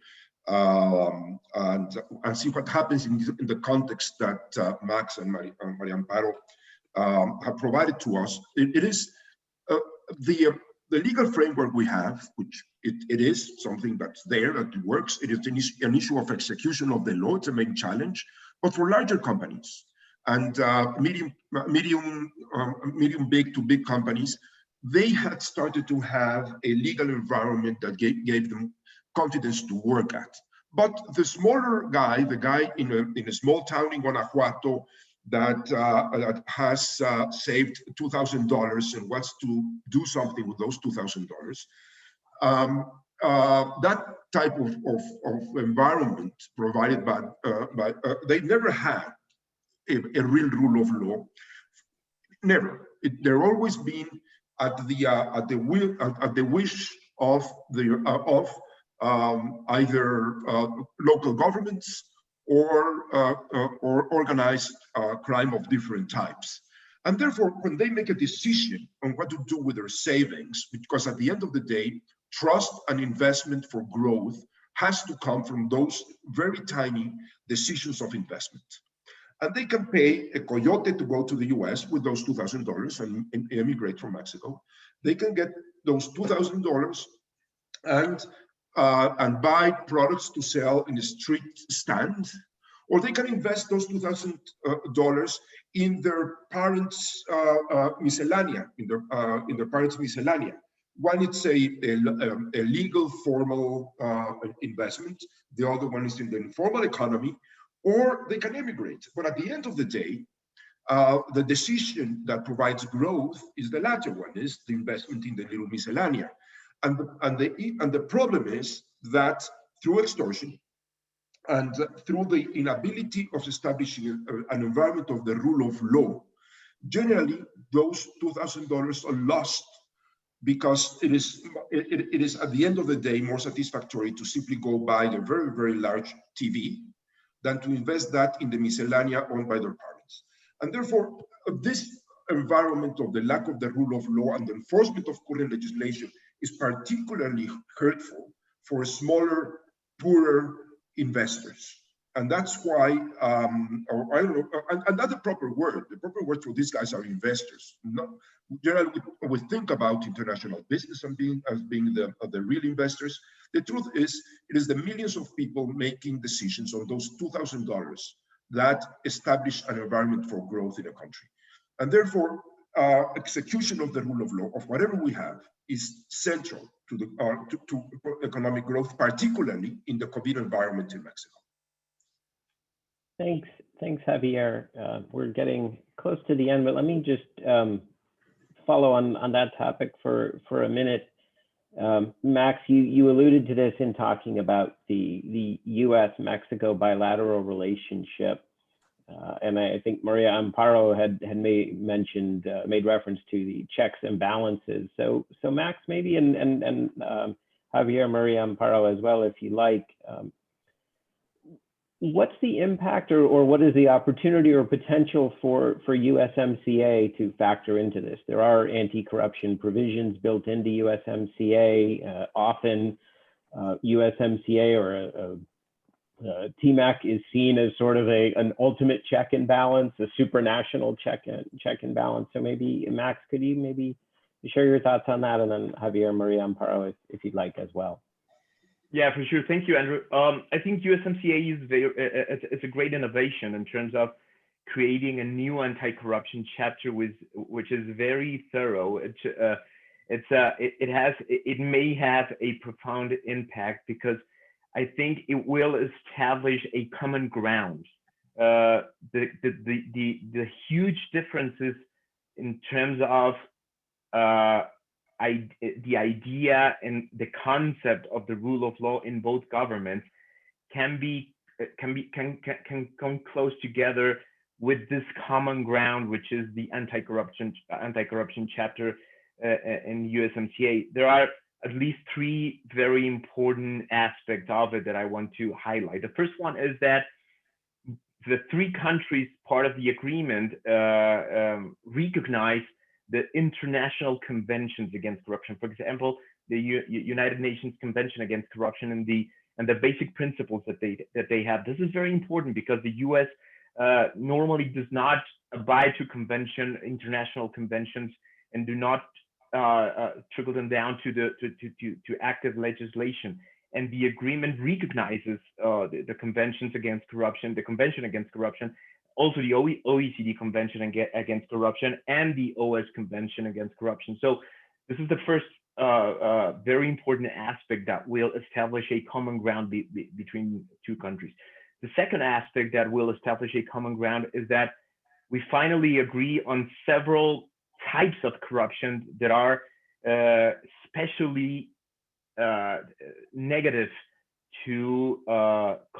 and see what happens in the context that Max and Maria Amparo have provided to us. It is the legal framework we have, which it is something that's there, that works. It is an issue of execution of the law. It's a main challenge. But for larger companies and medium big to big companies, they had started to have a legal environment that gave them confidence to work at. But the smaller guy, the guy in a small town in Guanajuato that has saved $2,000 and wants to do something with those $2,000, that type of environment provided by they never had a real rule of law. Never. They're always been at the wish of either local governments or organized crime of different types. And therefore, when they make a decision on what to do with their savings, because at the end of the day, trust and investment for growth has to come from those very tiny decisions of investment. And they can pay a coyote to go to the US with those $2,000 and emigrate from Mexico. They can get those $2,000 and buy products to sell in a street stand, or they can invest those $2,000 in their parents' miscellanea, in their parents' miscellanea. One, it's a legal formal investment. The other one is in the informal economy, or they can emigrate. But at the end of the day, the decision that provides growth is the latter one, is the investment in the little miscellanea. And the problem is that through extortion and through the inability of establishing an environment of the rule of law, generally those $2,000 are lost, because it is at the end of the day more satisfactory to simply go buy a very, very large TV than to invest that in the miscellanea owned by their parents. And therefore, this environment of the lack of the rule of law and the enforcement of current legislation is particularly hurtful for smaller, poorer investors. And that's why, or I don't know, another proper word, the proper word for these guys are investors. Not, generally, we think about international business as being the real investors. The truth is, it is the millions of people making decisions on those $2,000 that establish an environment for growth in a country. And therefore, execution of the rule of law, of whatever we have, is central to the to economic growth, particularly in the COVID environment in Mexico. Thanks, Javier. We're getting close to the end, but let me just follow on that topic for a minute. Max, you alluded to this in talking about the U.S.-Mexico bilateral relationship, and I think Maria Amparo had made reference to the checks and balances. So Max, maybe and Javier, Maria Amparo as well, if you like. What's the impact or what is the opportunity or potential for USMCA to factor into this? There are anti-corruption provisions built into USMCA. Often USMCA or TMAC is seen as sort of an ultimate check and balance, a supranational check and balance. So maybe, Max, could you maybe share your thoughts on that? And then Javier, Maria Amparo, if you'd like as well. Yeah, for sure. Thank you, Andrew. I think USMCA it's a great innovation in terms of creating a new anti-corruption chapter which is very thorough. It may have a profound impact because I think it will establish a common ground. The huge differences in terms of the idea and the concept of the rule of law in both governments can come close together with this common ground, which is the anti-corruption chapter in USMCA. There are at least three very important aspects of it that I want to highlight. The first one is that the three countries part of the agreement recognize the international conventions against corruption. For example, the United Nations Convention Against Corruption and the basic principles that they have. This is very important because the U.S. Normally does not abide to international conventions and do not trickle them down to active legislation. And the agreement recognizes the conventions against corruption, the Convention Against Corruption, also the OECD Convention Against Corruption and the OAS Convention Against Corruption. So this is the first very important aspect that will establish a common ground between two countries. The second aspect that will establish a common ground is that we finally agree on several types of corruption that are especially negative to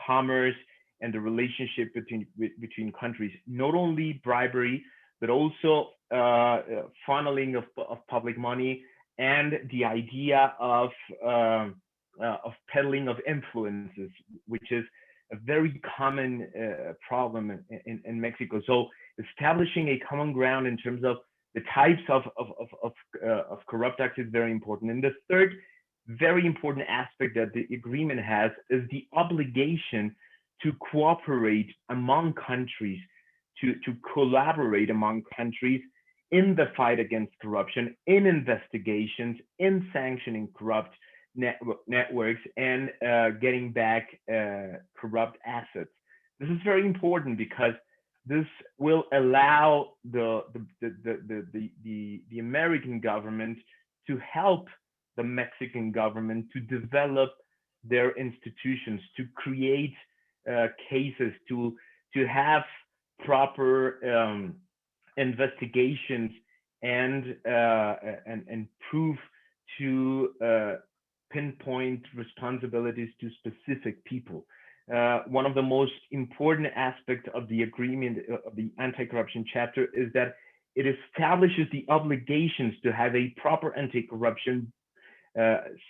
commerce and the relationship between countries. Not only bribery, but also funneling of public money and the idea of peddling of influences, which is a very common problem in Mexico. So establishing a common ground in terms of the types of corrupt acts is very important. And the third very important aspect that the agreement has is the obligation to cooperate among countries, to collaborate among countries in the fight against corruption, in investigations, in sanctioning corrupt networks, and getting back corrupt assets. This is very important because this will allow the American government to help the Mexican government to develop their institutions, to create cases, to have proper investigations and proof to pinpoint responsibilities to specific people. One of the most important aspects of the agreement of the anti-corruption chapter is that it establishes the obligations to have a proper anti-corruption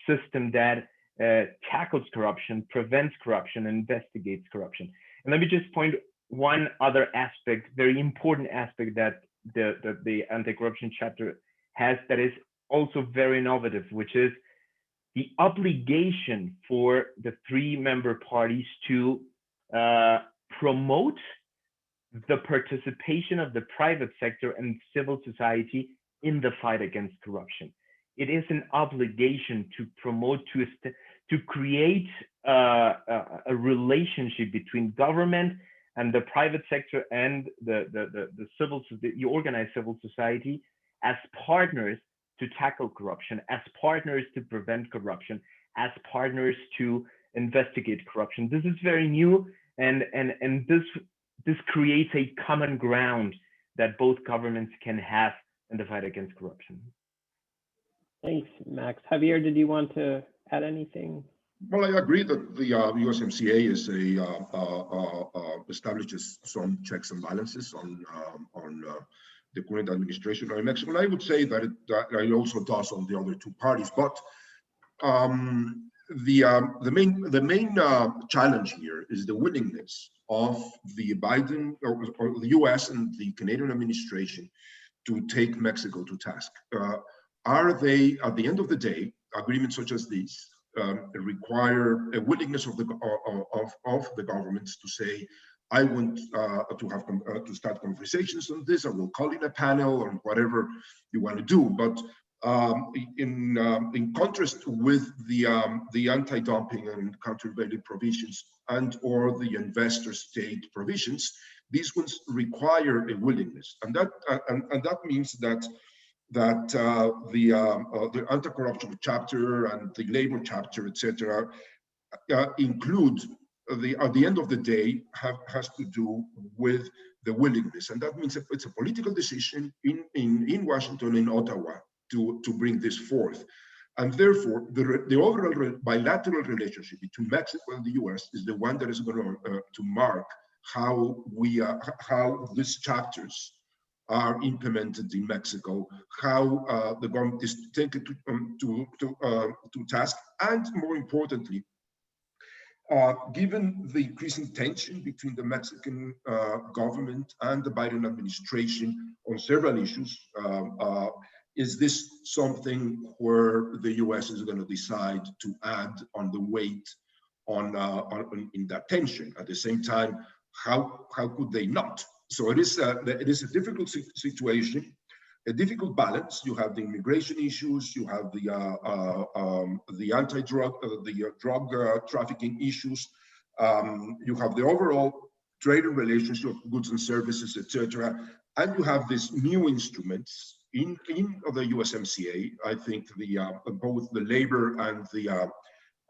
system that tackles corruption, prevents corruption, and investigates corruption. And let me just point one other aspect, very important aspect that the anti-corruption chapter has that is also very innovative, which is the obligation for the three member parties to promote the participation of the private sector and civil society in the fight against corruption. It is an obligation to promote, to create a relationship between government and the private sector and the organized civil society as partners to tackle corruption, as partners to prevent corruption, as partners to investigate corruption. This is very new, and this creates a common ground that both governments can have in the fight against corruption. Thanks, Max. Javier, did you want to add anything? Well, I agree that the USMCA is establishes some checks and balances on the current administration in Mexico. And I would say that it also does on the other two parties. But the main challenge here is the willingness of the Biden or the US and the Canadian administration to take Mexico to task. Are they, at the end of the day, agreements such as these require a willingness of the governments to say, I want to start conversations on this, I will call in a panel or whatever you want to do. But in contrast with the anti-dumping and countervailing provisions and or the investor state provisions, these ones require a willingness, and that means that the anti-corruption chapter and the labor chapter, etc., include at the end of the day has to do with the willingness, and that means it's a political decision in Washington, in Ottawa, to bring this forth. And therefore, the overall bilateral relationship between Mexico and the US is the one that is going to mark how these chapters are implemented in Mexico, how the government is taken to task, and more importantly, given the increasing tension between the Mexican government and the Biden administration on several issues, is this something where the US is going to decide to add on the weight in that tension? At the same time, how could they not? So it is a difficult situation, a difficult balance. You have the immigration issues, you have the anti-drug, drug trafficking issues, you have the overall trade and relationship of goods and services, etc. And you have these new instruments in the USMCA. I think both the labor and the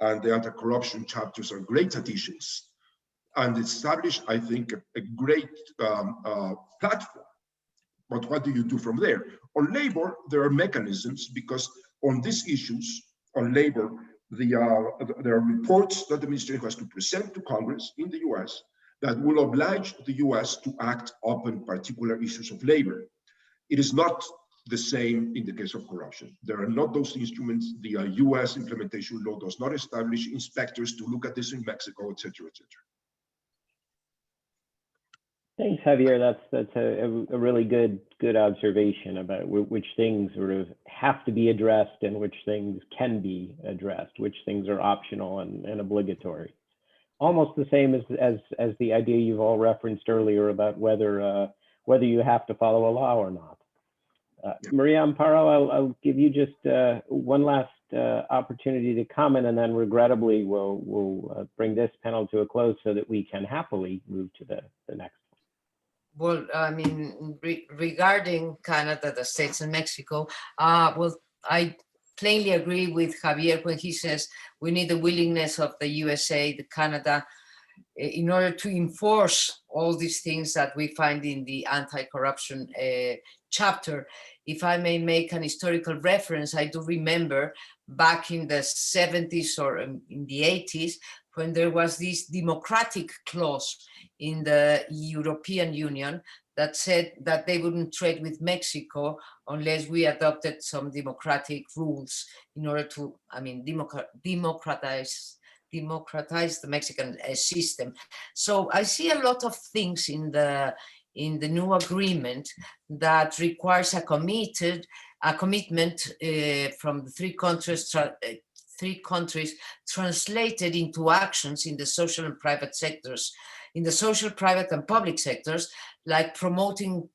anti-corruption chapters are great additions, and establish, I think, a great platform. But what do you do from there? On labor, there are mechanisms, because on these issues, on labor, there are reports that the ministry has to present to Congress in the US that will oblige the US to act upon particular issues of labor. It is not the same in the case of corruption. There are not those instruments. The US implementation law does not establish inspectors to look at this in Mexico, etc., etc. Thanks, Javier. That's a really good observation about which things sort of have to be addressed and which things can be addressed, which things are optional and obligatory. Almost the same as the idea you've all referenced earlier about whether you have to follow a law or not. Maria Amparo, I'll give you just one last opportunity to comment, and then regrettably we'll bring this panel to a close so that we can happily move to the next. Well, I mean, regarding Canada, the States, and Mexico, well, I plainly agree with Javier when he says we need the willingness of the USA, the Canada, in order to enforce all these things that we find in the anti-corruption chapter. If I may make an historical reference, I do remember back in the 70s or in the 80s, when there was this democratic clause in the European Union that said that they wouldn't trade with Mexico unless we adopted some democratic rules in order to, I mean, democratize the Mexican system. So I see a lot of things in the new agreement that requires a commitment from the three countries three countries translated into actions in the social and private sectors, in the social, private, and public sectors, like promoting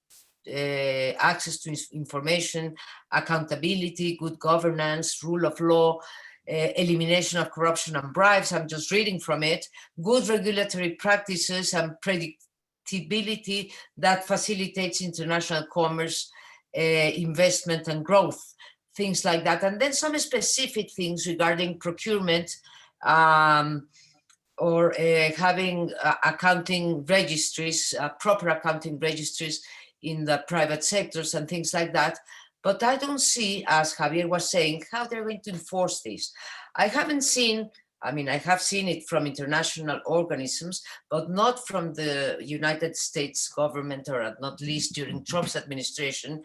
access to information, accountability, good governance, rule of law, elimination of corruption and bribes. I'm just reading from it. Good regulatory practices and predictability that facilitates international commerce, investment and growth, things like that. And then some specific things regarding procurement, or having accounting registries, proper accounting registries in the private sectors and things like that. But I don't see, as Javier was saying, how they're going to enforce this. I haven't seen, I mean, I have seen it from international organisms, but not from the United States government, or not least during Trump's administration,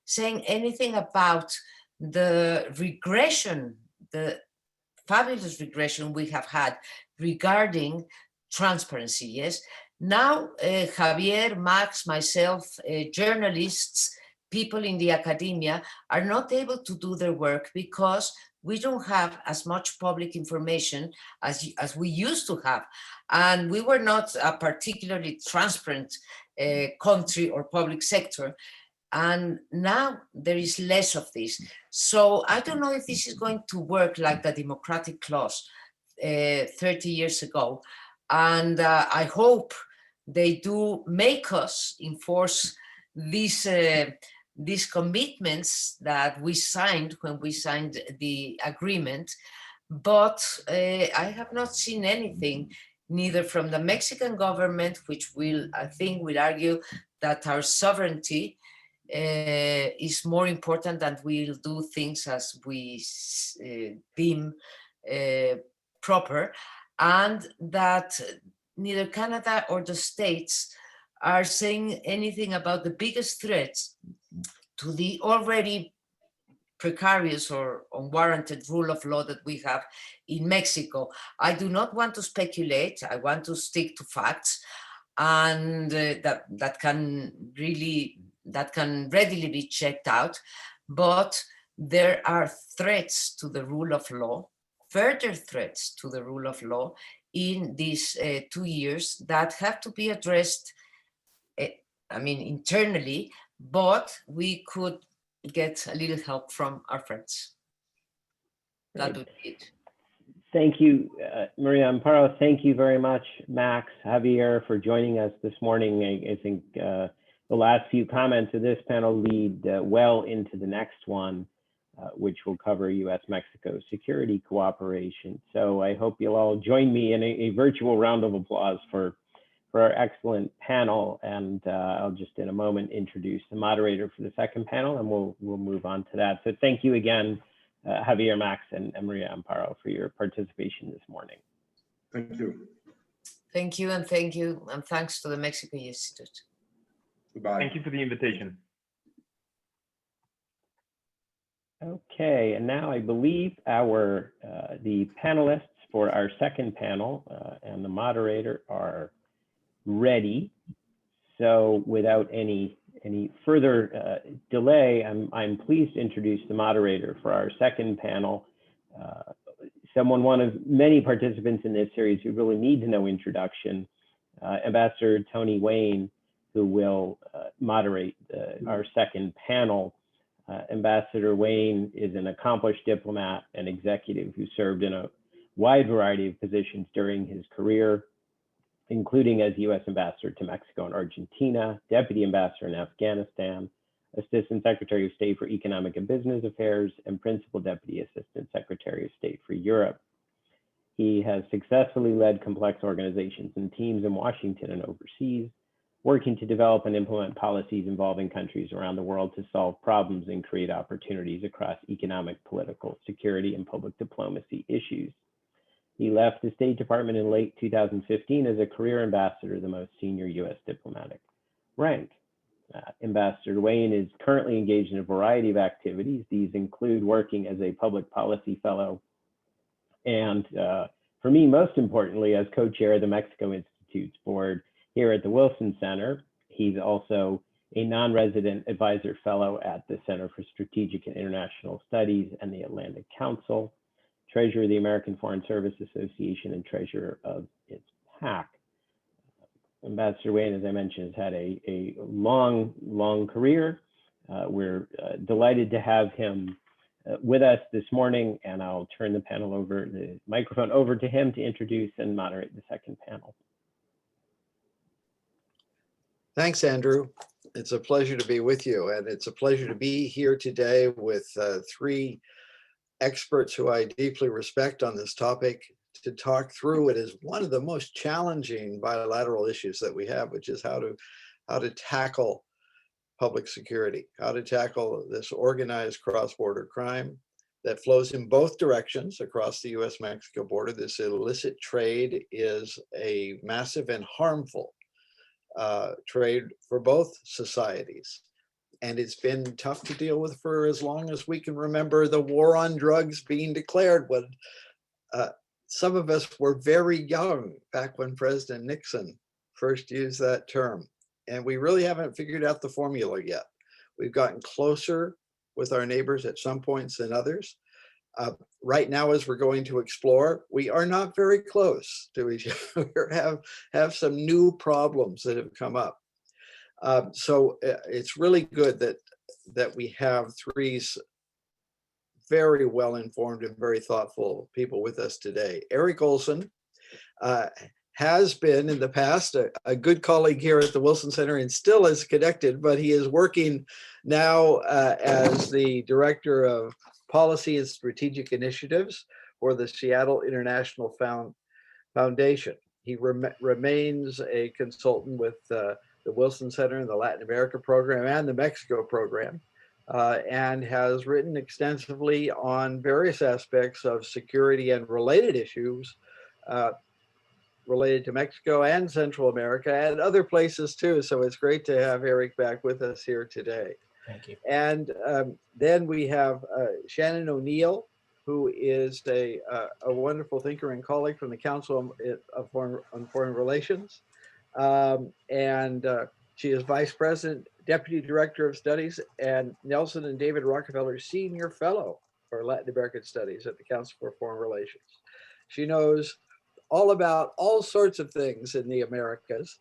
saying anything about the regression, the fabulous regression we have had regarding transparency, yes? Now, Javier, Max, myself, journalists, people in the academia are not able to do their work because we don't have as much public information as we used to have. And we were not a particularly transparent country or public sector. And now there is less of this. So I don't know if this is going to work like the democratic clause 30 years ago. And I hope they do make us enforce these commitments that we signed when we signed the agreement. But I have not seen anything, neither from the Mexican government, which I think will argue that our sovereignty is more important, and we'll do things as we deem proper, and that neither Canada or the States are saying anything about the biggest threats to the already precarious or unwarranted rule of law that we have in Mexico. I do not want to speculate. I want to stick to facts, and that can readily be checked out. But there are threats to the rule of law, further threats to the rule of law in these 2 years that have to be addressed, internally, but we could get a little help from our friends. That would be it. Thank you, Maria Amparo. Thank you very much, Max, Javier, for joining us this morning. I think the last few comments of this panel lead well into the next one, which will cover U.S.-Mexico security cooperation. So I hope you'll all join me in a virtual round of applause for our excellent panel. And I'll just in a moment introduce the moderator for the second panel, and we'll move on to that. So thank you again, Javier, Max, and Maria Amparo, for your participation this morning. Thank you. Thank you, and thank you, and thanks to the Mexico Institute. Goodbye. Thank you for the invitation. Okay, and now I believe the panelists for our second panel and the moderator are ready. So without any further delay, I'm pleased to introduce the moderator for our second panel, one of many participants in this series who really need to know introduction, Ambassador Tony Wayne, who will moderate our second panel. Ambassador Wayne is an accomplished diplomat and executive who served in a wide variety of positions during his career, including as U.S. Ambassador to Mexico and Argentina, Deputy Ambassador in Afghanistan, Assistant Secretary of State for Economic and Business Affairs, and Principal Deputy Assistant Secretary of State for Europe. He has successfully led complex organizations and teams in Washington and overseas, working to develop and implement policies involving countries around the world to solve problems and create opportunities across economic, political, security, and public diplomacy issues. He left the State Department in late 2015 as a career ambassador, the most senior U.S. diplomatic rank. Ambassador Wayne is currently engaged in a variety of activities. These include working as a public policy fellow and, for me, most importantly, as co-chair of the Mexico Institute's board here at the Wilson Center. He's also a non-resident advisor fellow at the Center for Strategic and International Studies and the Atlantic Council, treasurer of the American Foreign Service Association, and treasurer of its PAC. Ambassador Wayne, as I mentioned, has had a long career. We're delighted to have him with us this morning, and I'll turn the microphone over to him to introduce and moderate the second panel. Thanks, Andrew. It's a pleasure to be with you, and it's a pleasure to be here today with three experts who I deeply respect on this topic to talk through it is one of the most challenging bilateral issues that we have, which is how to tackle public security, how to tackle this organized cross-border crime that flows in both directions across the US-Mexico border. This illicit trade is a massive and harmful trade for both societies. And it's been tough to deal with for as long as we can remember the war on drugs being declared when some of us were very young back when President Nixon first used that term. And we really haven't figured out the formula yet. We've gotten closer with our neighbors at some points than others. Right now, as we're going to explore, we are not very close to each other, have some new problems that have come up. So it's really good that we have three very well-informed and very thoughtful people with us today. Eric Olson has been in the past a good colleague here at the Wilson Center and still is connected, but he is working now as the Director of Policy and Strategic Initiatives for the Seattle International Foundation. He remains a consultant with the Wilson Center and the Latin America program and the Mexico program, and has written extensively on various aspects of security and related issues related to Mexico and Central America and other places too. So it's great to have Eric back with us here today. Thank you. And then we have Shannon O'Neill, who is a wonderful thinker and colleague from the Council on Foreign Relations. And she is Vice President, Deputy Director of Studies, and Nelson and David Rockefeller Senior Fellow for Latin American Studies at the Council for Foreign Relations. She knows all about all sorts of things in the Americas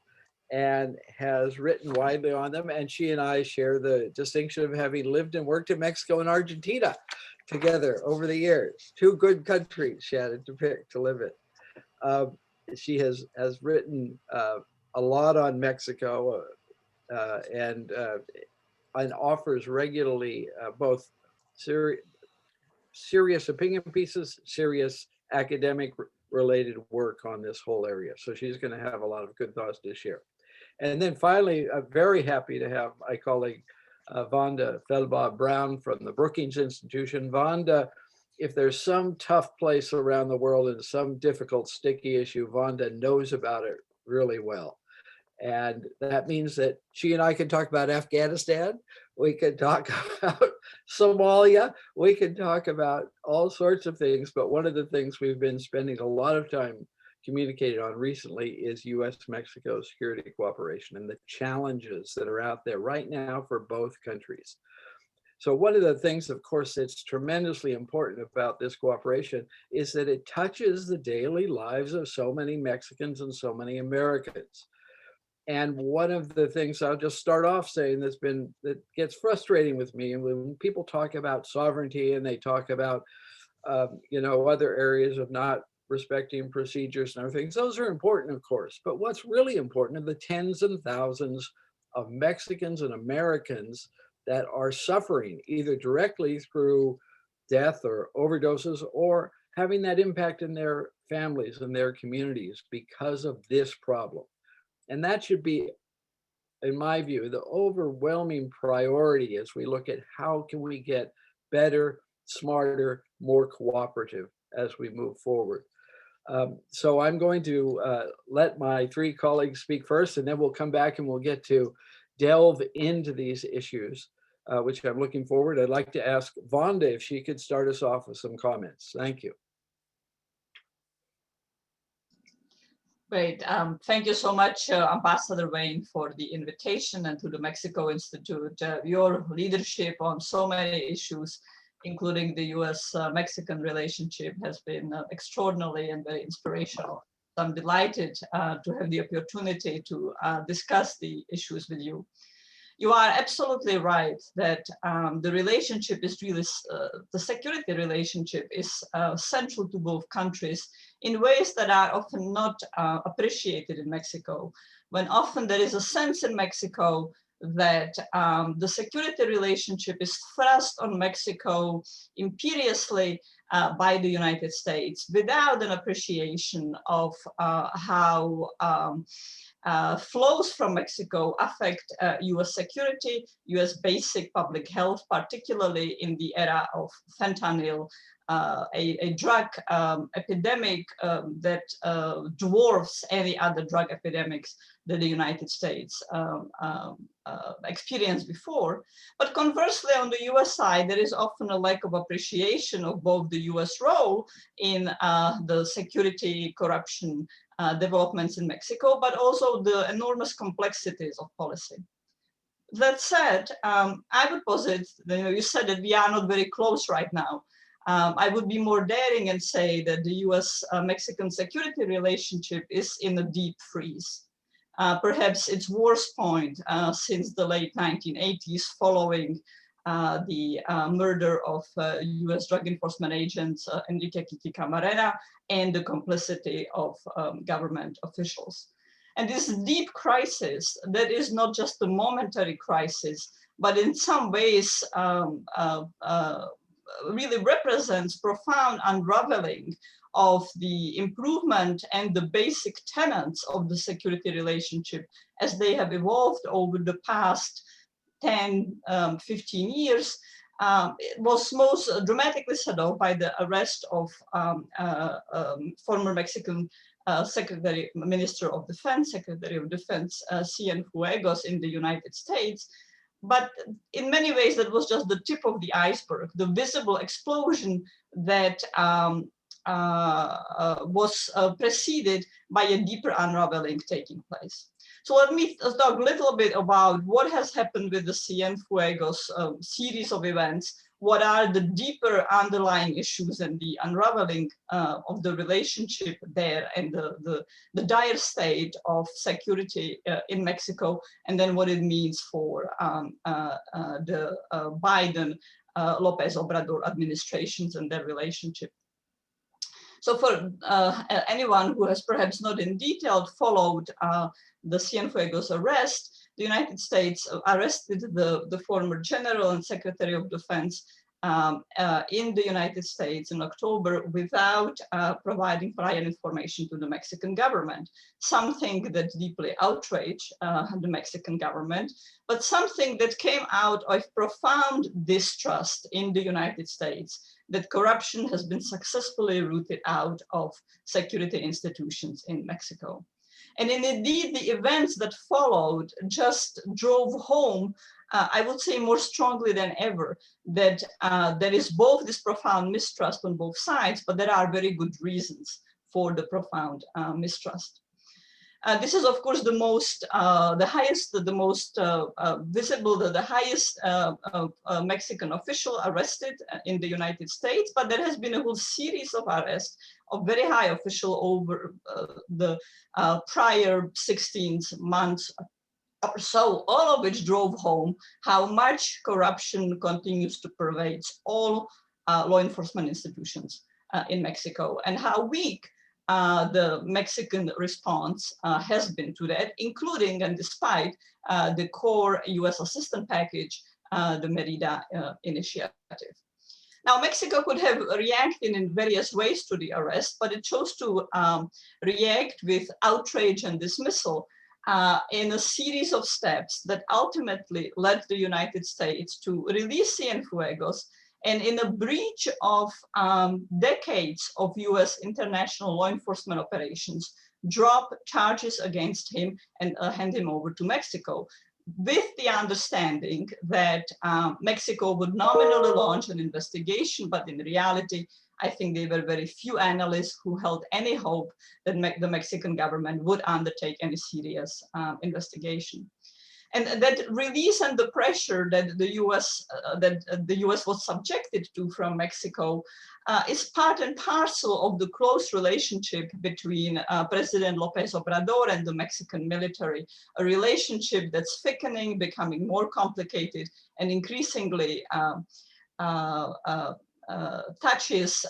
and has written widely on them. And she and I share the distinction of having lived and worked in Mexico and Argentina together over the years. Two good countries, Shannon, to pick to live in. She has written a lot on Mexico and offers regularly both serious opinion pieces, serious academic related work on this whole area. So she's going to have a lot of good thoughts to share. And then finally, I'm very happy to have my colleague Vonda Felbaugh Brown from the Brookings Institution. Vonda, if there's some tough place around the world and some difficult, sticky issue, Vonda knows about it really well. And that means that she and I can talk about Afghanistan. We can talk about Somalia. We can talk about all sorts of things. But one of the things we've been spending a lot of time communicating on recently is US-Mexico security cooperation and the challenges that are out there right now for both countries. So one of the things, of course, that's tremendously important about this cooperation is that it touches the daily lives of so many Mexicans and so many Americans. And one of the things I'll just start off saying that gets frustrating with me, and when people talk about sovereignty and they talk about other areas of not respecting procedures and other things, those are important, of course. But what's really important are the tens and thousands of Mexicans and Americans that are suffering either directly through death or overdoses or having that impact in their families and their communities because of this problem. And that should be, in my view, the overwhelming priority as we look at how can we get better, smarter, more cooperative as we move forward. So I'm going to let my three colleagues speak first, and then we'll come back and we'll get to delve into these issues, which I'm looking forward. I'd like to ask Vonda if she could start us off with some comments. Thank you. Great. Thank you so much, Ambassador Wayne, for the invitation, and to the Mexico Institute. Your leadership on so many issues, including the US-Mexican relationship, has been extraordinary and very inspirational. I'm delighted to have the opportunity to discuss the issues with you. You are absolutely right that the relationship is really, the security relationship is central to both countries in ways that are often not appreciated in Mexico. When often there is a sense in Mexico that the security relationship is thrust on Mexico imperiously by the United States without an appreciation of how flows from Mexico affect US security, US basic public health, particularly in the era of fentanyl, a drug epidemic that dwarfs any other drug epidemics that the United States experienced before. But conversely, on the US side, there is often a lack of appreciation of both the US role in the security, corruption, developments in Mexico, but also the enormous complexities of policy. That said, I would posit, you said that we are not very close right now. I would be more daring and say that the US-Mexican security relationship is in a deep freeze. Perhaps its worst point since the late 1980s, following the murder of US drug enforcement agents Enrique Kiki Camarena and the complicity of government officials. And this deep crisis, that is not just a momentary crisis, but in some ways really represents profound unraveling of the improvement and the basic tenets of the security relationship as they have evolved over the past 10, 15 years. It was most dramatically set off by the arrest of former Mexican Minister of Defense, Secretary of Defense, Cienfuegos in the United States. But in many ways, that was just the tip of the iceberg, the visible explosion that was preceded by a deeper unraveling taking place. So let me talk a little bit about what has happened with the Cienfuegos series of events. What are the deeper underlying issues and the unraveling of the relationship there, and the dire state of security in Mexico, and then what it means for the Biden, Lopez Obrador administrations and their relationship. So for anyone who has perhaps not in detail followed the Cienfuegos arrest, the United States arrested the former General and Secretary of Defense in the United States in October without providing prior information to the Mexican government, something that deeply outraged the Mexican government, but something that came out of profound distrust in the United States that corruption has been successfully rooted out of security institutions in Mexico. And indeed, the events that followed just drove home, I would say more strongly than ever, that there is both this profound mistrust on both sides, but there are very good reasons for the profound mistrust. This is, of course, the most, the highest, the most visible, the highest Mexican official arrested in the United States, but there has been a whole series of arrests of very high official over the prior 16 months or so, all of which drove home how much corruption continues to pervade all law enforcement institutions in Mexico, and how weak the Mexican response has been to that, including and despite the core US assistance package, the Merida initiative. Now, Mexico could have reacted in various ways to the arrest, but it chose to react with outrage and dismissal in a series of steps that ultimately led the United States to release Cienfuegos, and in a breach of decades of US international law enforcement operations, drop charges against him and hand him over to Mexico. with the understanding that Mexico would nominally launch an investigation, but in reality, I think there were very few analysts who held any hope that the Mexican government would undertake any serious investigation. And that release and the pressure that the U.S. was subjected to from Mexico is part and parcel of the close relationship between President López Obrador and the Mexican military, a relationship that's thickening, becoming more complicated, and increasingly touches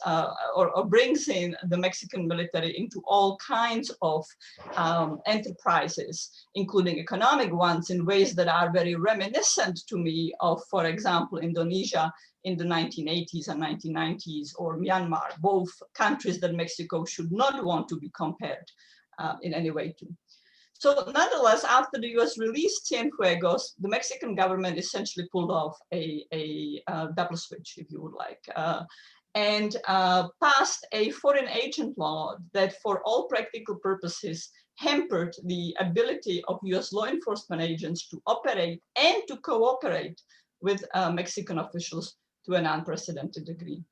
or brings in the Mexican military into all kinds of enterprises, including economic ones, in ways that are very reminiscent to me of, for example, Indonesia in the 1980s and 1990s, or Myanmar, both countries that Mexico should not want to be compared in any way to. So nonetheless, after the US released Cienfuegos, the Mexican government essentially pulled off a double switch, if you would like, and passed a foreign agent law that for all practical purposes hampered the ability of US law enforcement agents to operate and to cooperate with Mexican officials to an unprecedented degree.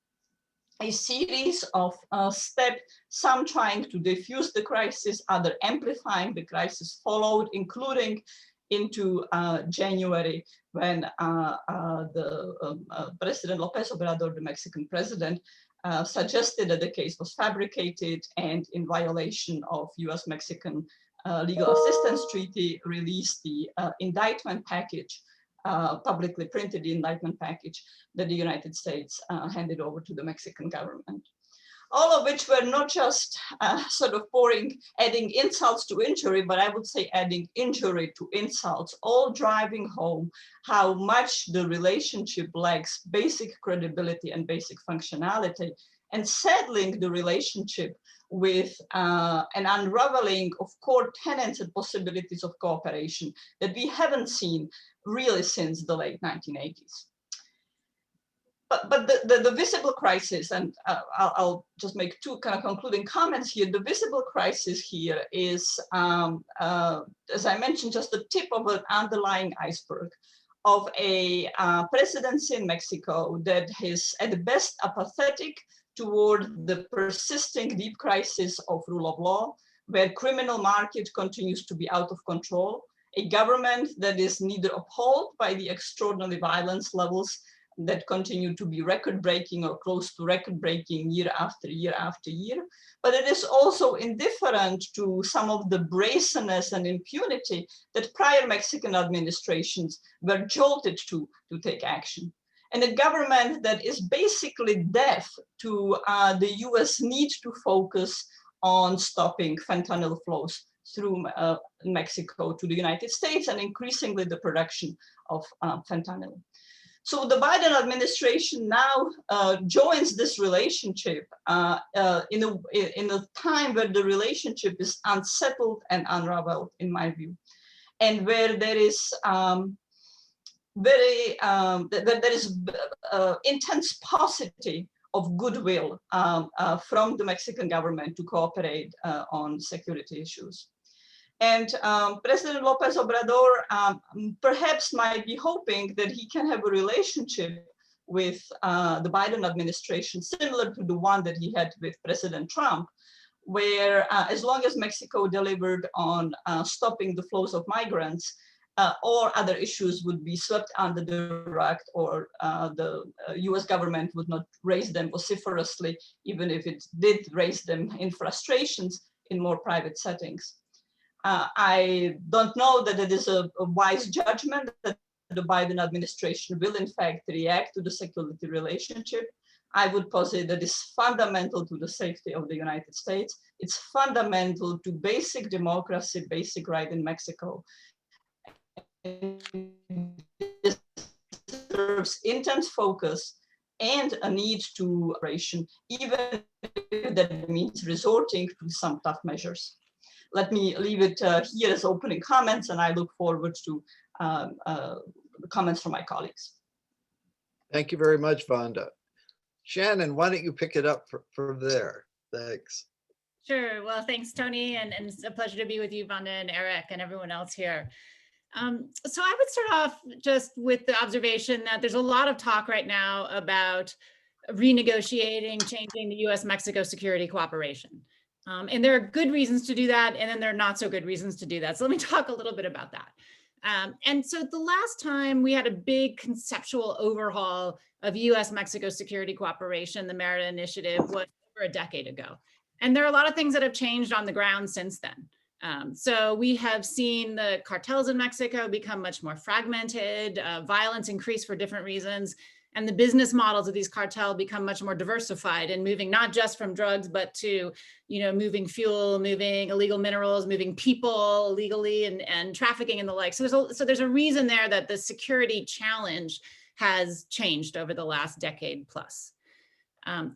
A series of steps, some trying to defuse the crisis, other amplifying the crisis, followed, including into January, when President López Obrador, the Mexican president, suggested that the case was fabricated and in violation of US-Mexican legal assistance treaty, released the indictment package, publicly printed the indictment package that the United States handed over to the Mexican government. All of which were not just sort of adding insults to injury, but I would say adding injury to insults, all driving home how much the relationship lacks basic credibility and basic functionality, and settling the relationship with an unraveling of core tenets and possibilities of cooperation that we haven't seen really since the late 1980s. But the visible crisis, and I'll just make two kind of concluding comments here. The visible crisis here is, as I mentioned, just the tip of an underlying iceberg of a presidency in Mexico that is at best apathetic toward the persisting deep crisis of rule of law, where criminal market continues to be out of control, a government that is neither upheld by the extraordinary violence levels that continue to be record-breaking or close to record-breaking year after year after year, but it is also indifferent to some of the brazenness and impunity that prior Mexican administrations were jolted to take action. And a government that is basically deaf to the US need to focus on stopping fentanyl flows through Mexico to the United States, and increasingly the production of fentanyl. So the Biden administration now joins this relationship in a time where the relationship is unsettled and unraveled, in my view, and where there is intense paucity of goodwill from the Mexican government to cooperate on security issues. And President López Obrador perhaps might be hoping that he can have a relationship with the Biden administration similar to the one that he had with President Trump, where as long as Mexico delivered on stopping the flows of migrants, or other issues would be swept under the rug, or the US government would not raise them vociferously, even if it did raise them in frustrations in more private settings. I don't know that it is a wise judgment that the Biden administration will in fact react to the security relationship. I would posit that it's fundamental to the safety of the United States. It's fundamental to basic democracy, basic right in Mexico. It deserves intense focus and a need to operation, even if that means resorting to some tough measures. Let me leave it here as opening comments, and I look forward to the comments from my colleagues. Thank you very much, Vonda. Shannon, why don't you pick it up from there? Thanks. Sure. Well, thanks, Tony. And it's a pleasure to be with you, Vonda and Eric and everyone else here. So I would start off just with the observation that there's a lot of talk right now about renegotiating, changing the US-Mexico security cooperation. And there are good reasons to do that, and then there are not so good reasons to do that. So let me talk a little bit about that. And so the last time we had a big conceptual overhaul of US-Mexico security cooperation, the Meredith Initiative, was over a decade ago. And there are a lot of things that have changed on the ground since then. So we have seen the cartels in Mexico become much more fragmented, violence increase for different reasons, and the business models of these cartels become much more diversified and moving not just from drugs, but to, moving fuel, moving illegal minerals, moving people illegally, and trafficking and the like. So there's a reason there that the security challenge has changed over the last decade plus.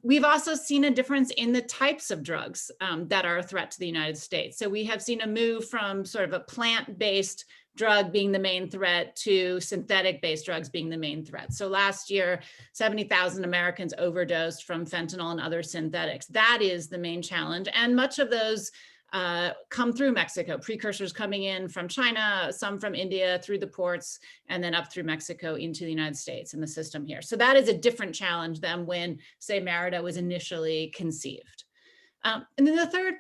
We've also seen a difference in the types of drugs that are a threat to the United States. So we have seen a move from sort of a plant-based drug being the main threat to synthetic-based drugs being the main threat. So last year, 70,000 Americans overdosed from fentanyl and other synthetics. That is the main challenge. And much of those come through Mexico, precursors coming in from China, some from India through the ports, and then up through Mexico into the United States and the system here. So that is a different challenge than when, say, Merida was initially conceived. And then the third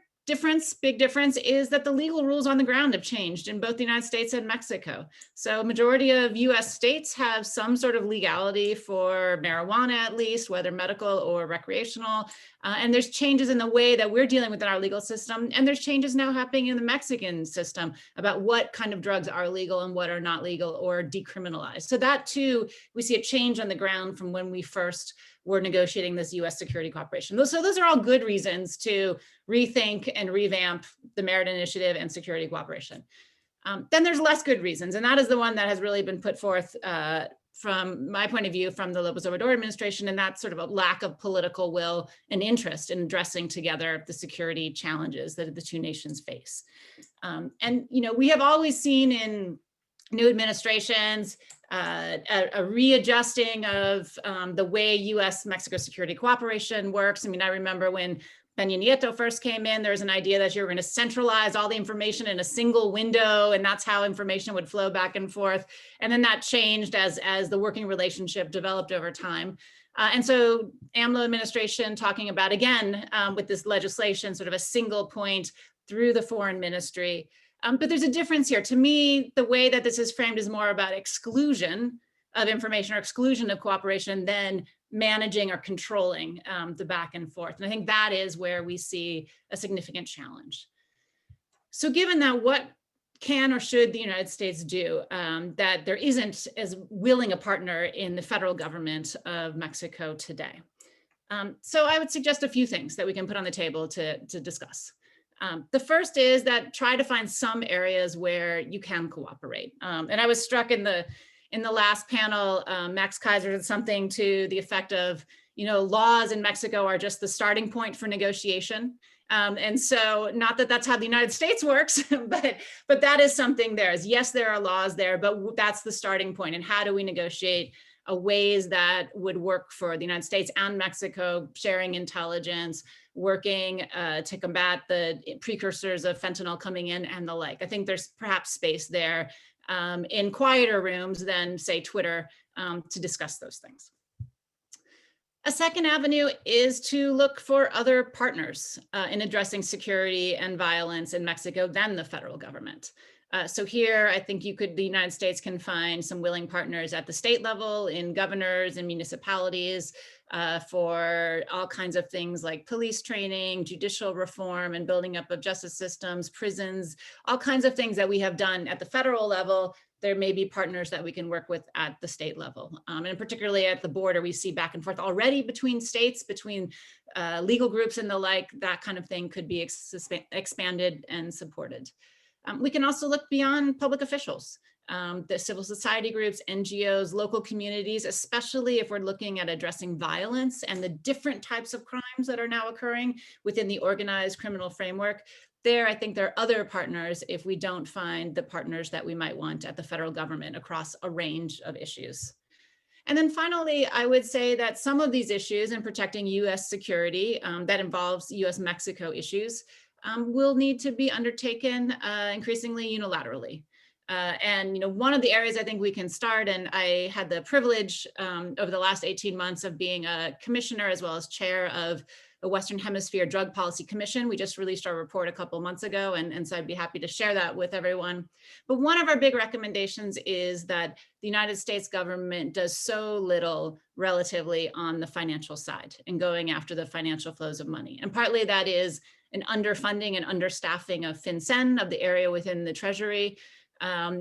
big difference is that the legal rules on the ground have changed in both the United States and Mexico. So majority of US states have some sort of legality for marijuana, at least, whether medical or recreational. And there's changes in the way that we're dealing with in our legal system. And there's changes now happening in the Mexican system about what kind of drugs are legal and what are not legal or decriminalized. So that too, we see a change on the ground from when we first were negotiating this US security cooperation. So those are all good reasons to rethink and revamp the Meredith Initiative and security cooperation. Then there's less good reasons, and that is the one that has really been put forth from my point of view from the López Obrador administration, and that's sort of a lack of political will and interest in addressing together the security challenges that the two nations face. And we have always seen in new administrations a readjusting of the way US-Mexico security cooperation works. I mean, I remember when Peña Nieto first came in, there was an idea that you were going to centralize all the information in a single window, and that's how information would flow back and forth. And then that changed as the working relationship developed over time. And so AMLO administration talking about, again, with this legislation, sort of a single point through the foreign ministry. But there's a difference here. To me, the way that this is framed is more about exclusion of information or exclusion of cooperation than managing or controlling the back and forth. And I think that is where we see a significant challenge. So given that, what can or should the United States do that there isn't as willing a partner in the federal government of Mexico today? So I would suggest a few things that we can put on the table to discuss. The first is that try to find some areas where you can cooperate. And I was struck in the last panel, Max Kaiser did something to the effect of, laws in Mexico are just the starting point for negotiation. And so not that that's how the United States works, but that is something there. Yes, there are laws there, but that's the starting point. And how do we negotiate ways that would work for the United States and Mexico, sharing intelligence, working to combat the precursors of fentanyl coming in and the like. I think there's perhaps space there in quieter rooms than, say, Twitter to discuss those things. A second avenue is to look for other partners in addressing security and violence in Mexico than the federal government. So here, I think the United States can find some willing partners at the state level, in governors and municipalities, for all kinds of things like police training, judicial reform, and building up of justice systems, prisons, all kinds of things that we have done at the federal level. There may be partners that we can work with at the state level. And particularly at the border, we see back and forth already between states, between legal groups and the like. That kind of thing could be expanded and supported. We can also look beyond public officials, the civil society groups, NGOs, local communities, especially if we're looking at addressing violence and the different types of crimes that are now occurring within the organized criminal framework. There, I think there are other partners if we don't find the partners that we might want at the federal government across a range of issues. And then finally, I would say that some of these issues in protecting US security that involves US-Mexico issues will need to be undertaken increasingly unilaterally. And one of the areas I think we can start, and I had the privilege over the last 18 months of being a commissioner as well as chair of the Western Hemisphere Drug Policy Commission. We just released our report a couple months ago, and so I'd be happy to share that with everyone. But one of our big recommendations is that the United States government does so little relatively on the financial side and going after the financial flows of money. And partly that is an underfunding and understaffing of FinCEN, of the area within the Treasury,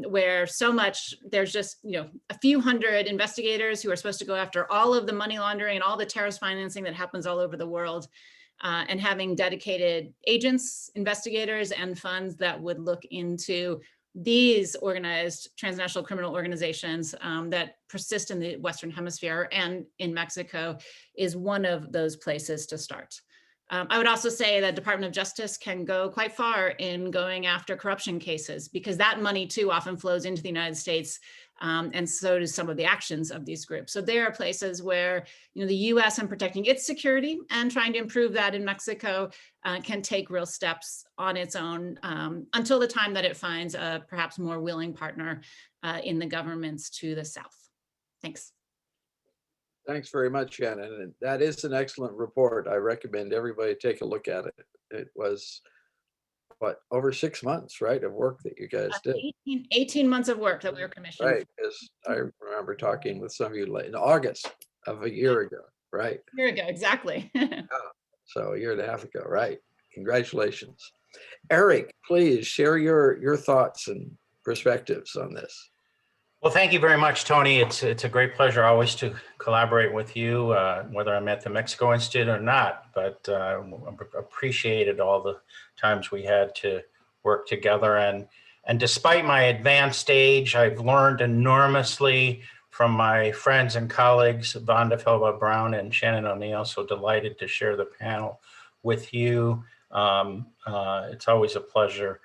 where so much, there's just a few hundred investigators who are supposed to go after all of the money laundering and all the terrorist financing that happens all over the world, and having dedicated agents, investigators, and funds that would look into these organized transnational criminal organizations that persist in the Western Hemisphere and in Mexico is one of those places to start. I would also say that Department of Justice can go quite far in going after corruption cases, because that money too often flows into the United States, and so do some of the actions of these groups. So there are places where the US, in protecting its security and trying to improve that in Mexico, can take real steps on its own until the time that it finds a perhaps more willing partner in the governments to the south. Thanks. Thanks very much, Shannon. And that is an excellent report. I recommend everybody take a look at it. It was, what, over 6 months, right, of work that you guys did? 18 months of work that we were commissioned. Right, because I remember talking with some of you in August of a year ago, right? A year ago, exactly. So a year and a half ago, right? Congratulations. Eric, please share your thoughts and perspectives on this. Well, thank you very much, Tony. It's a great pleasure always to collaborate with you, whether I'm at the Mexico Institute or not, but appreciated all the times we had to work together. And despite my advanced age, I've learned enormously from my friends and colleagues, Vonda, Felbaugh, Brown, and Shannon O'Neill. So delighted to share the panel with you. It's always a pleasure.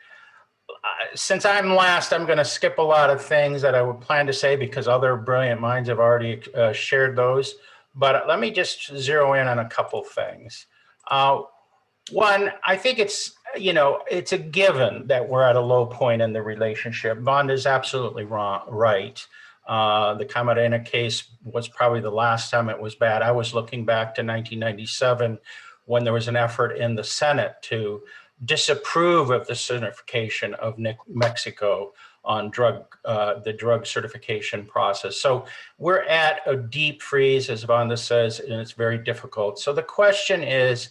Since I'm last, I'm going to skip a lot of things that I would plan to say because other brilliant minds have already shared those. But let me just zero in on a couple things. One, I think it's a given that we're at a low point in the relationship. Vonda is absolutely right. The Camarena case was probably the last time it was bad. I was looking back to 1997 when there was an effort in the Senate to disapprove of the certification of Mexico on the drug certification process. So we're at a deep freeze, as Vonda says, and it's very difficult. So the question is,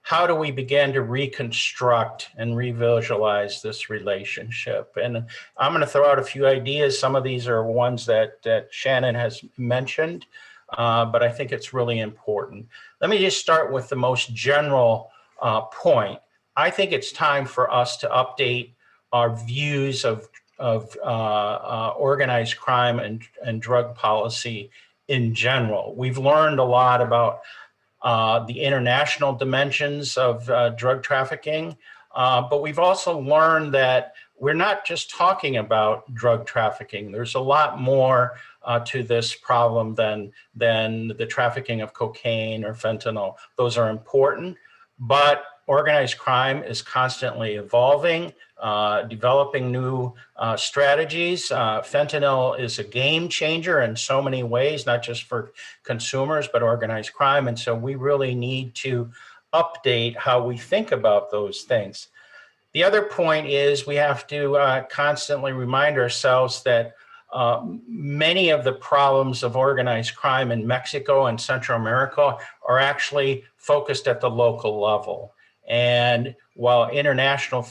how do we begin to reconstruct and revisualize this relationship? And I'm going to throw out a few ideas. Some of these are ones that Shannon has mentioned, but I think it's really important. Let me just start with the most general point. I think it's time for us to update our views of organized crime and drug policy in general. We've learned a lot about the international dimensions of drug trafficking, but we've also learned that we're not just talking about drug trafficking. There's a lot more to this problem than the trafficking of cocaine or fentanyl. Those are important, but organized crime is constantly evolving, developing new strategies. Fentanyl is a game changer in so many ways, not just for consumers, but organized crime. And so we really need to update how we think about those things. The other point is we have to constantly remind ourselves that many of the problems of organized crime in Mexico and Central America are actually focused at the local level. And while international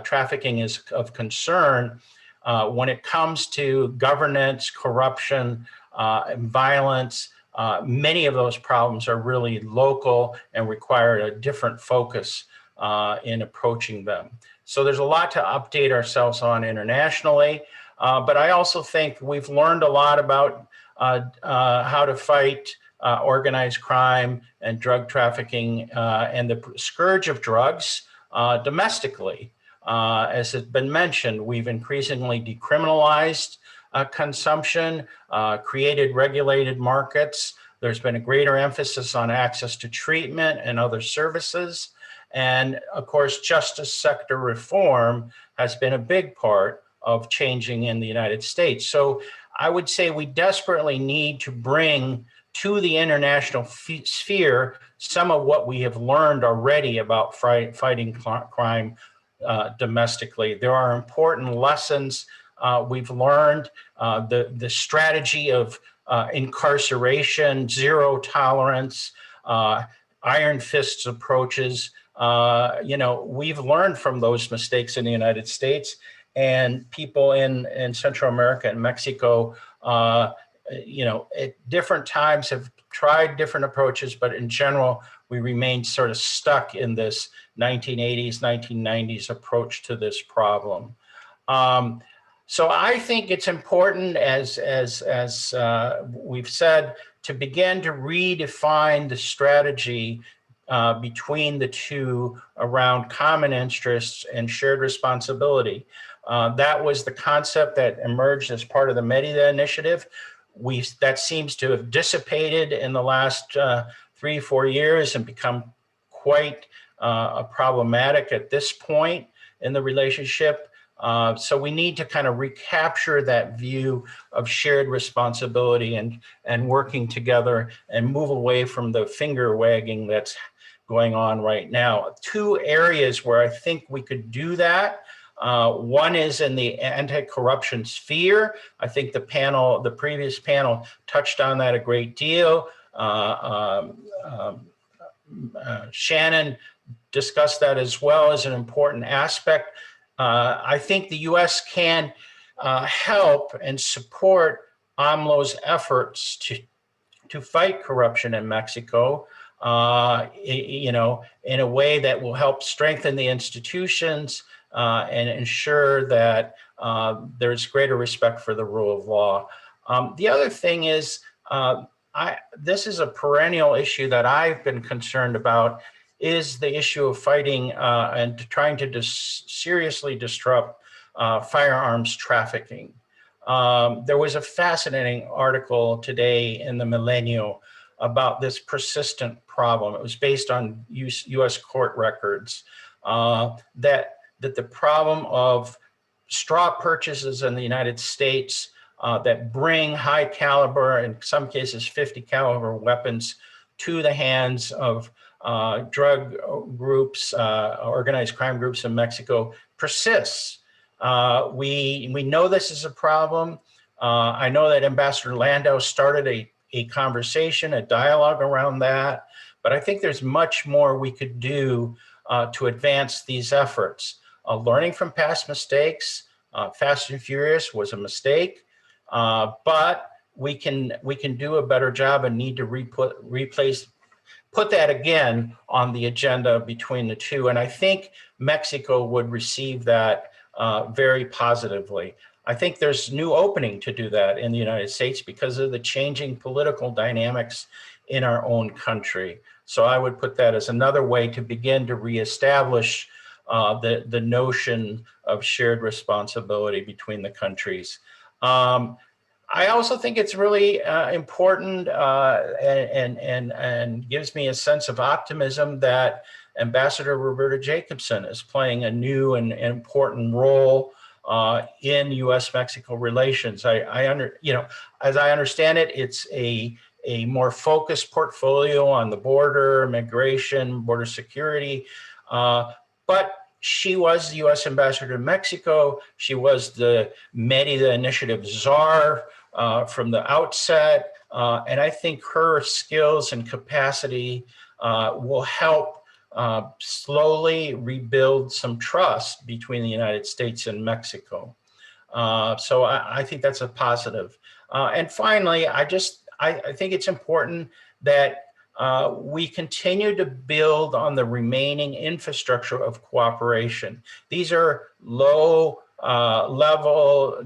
trafficking is of concern, when it comes to governance, corruption, and violence, many of those problems are really local and require a different focus in approaching them. So there's a lot to update ourselves on internationally, but I also think we've learned a lot about how to fight organized crime and drug trafficking and the scourge of drugs domestically. As has been mentioned, we've increasingly decriminalized consumption, created regulated markets. There's been a greater emphasis on access to treatment and other services. And of course, justice sector reform has been a big part of changing in the United States. So I would say we desperately need to bring to the international sphere some of what we have learned already about fighting crime domestically. There are important lessons we've learned. The strategy of incarceration, zero tolerance, iron fists approaches. We've learned from those mistakes in the United States, and people in Central America and Mexico, at different times have tried different approaches, but in general, we remain sort of stuck in this 1980s, 1990s approach to this problem. So I think it's important, as we've said, to begin to redefine the strategy between the two around common interests and shared responsibility. That was the concept that emerged as part of the Meredith initiative. That seems to have dissipated in the last 3-4 years and become quite problematic at this point in the relationship. So we need to kind of recapture that view of shared responsibility and working together and move away from the finger wagging that's going on right now. 2 areas where I think we could do that. One is in the anti-corruption sphere. I think the previous panel touched on that a great deal. Shannon discussed that as well as an important aspect. I think the U.S. can help and support AMLO's efforts to fight corruption in Mexico, in a way that will help strengthen the institutions and ensure that there's greater respect for the rule of law. The other thing is, this is a perennial issue that I've been concerned about, is the issue of fighting and trying to seriously disrupt firearms trafficking. There was a fascinating article today in the Millennial about this persistent problem. It was based on U.S. court records that the problem of straw purchases in the United States that bring high caliber, in some cases 50 caliber weapons to the hands of drug groups, organized crime groups in Mexico persists. We know this is a problem. I know that Ambassador Landau started a conversation, a dialogue around that, but I think there's much more we could do to advance these efforts. Learning from past mistakes, Fast and Furious was a mistake, but we can do a better job and need to put that again on the agenda between the two. And I think Mexico would receive that very positively. I think there's new opening to do that in the United States because of the changing political dynamics in our own country. So I would put that as another way to begin to reestablish the notion of shared responsibility between the countries. I also think it's really important and gives me a sense of optimism that Ambassador Roberta Jacobson is playing a new and important role in U.S.-Mexico relations. As I understand it, it's a more focused portfolio on the border, migration, border security, but she was the U.S. ambassador to Mexico. She was the Meredith Initiative czar from the outset. And I think her skills and capacity will help slowly rebuild some trust between the United States and Mexico. So I think that's a positive. And finally, I think it's important that we continue to build on the remaining infrastructure of cooperation. These are low level,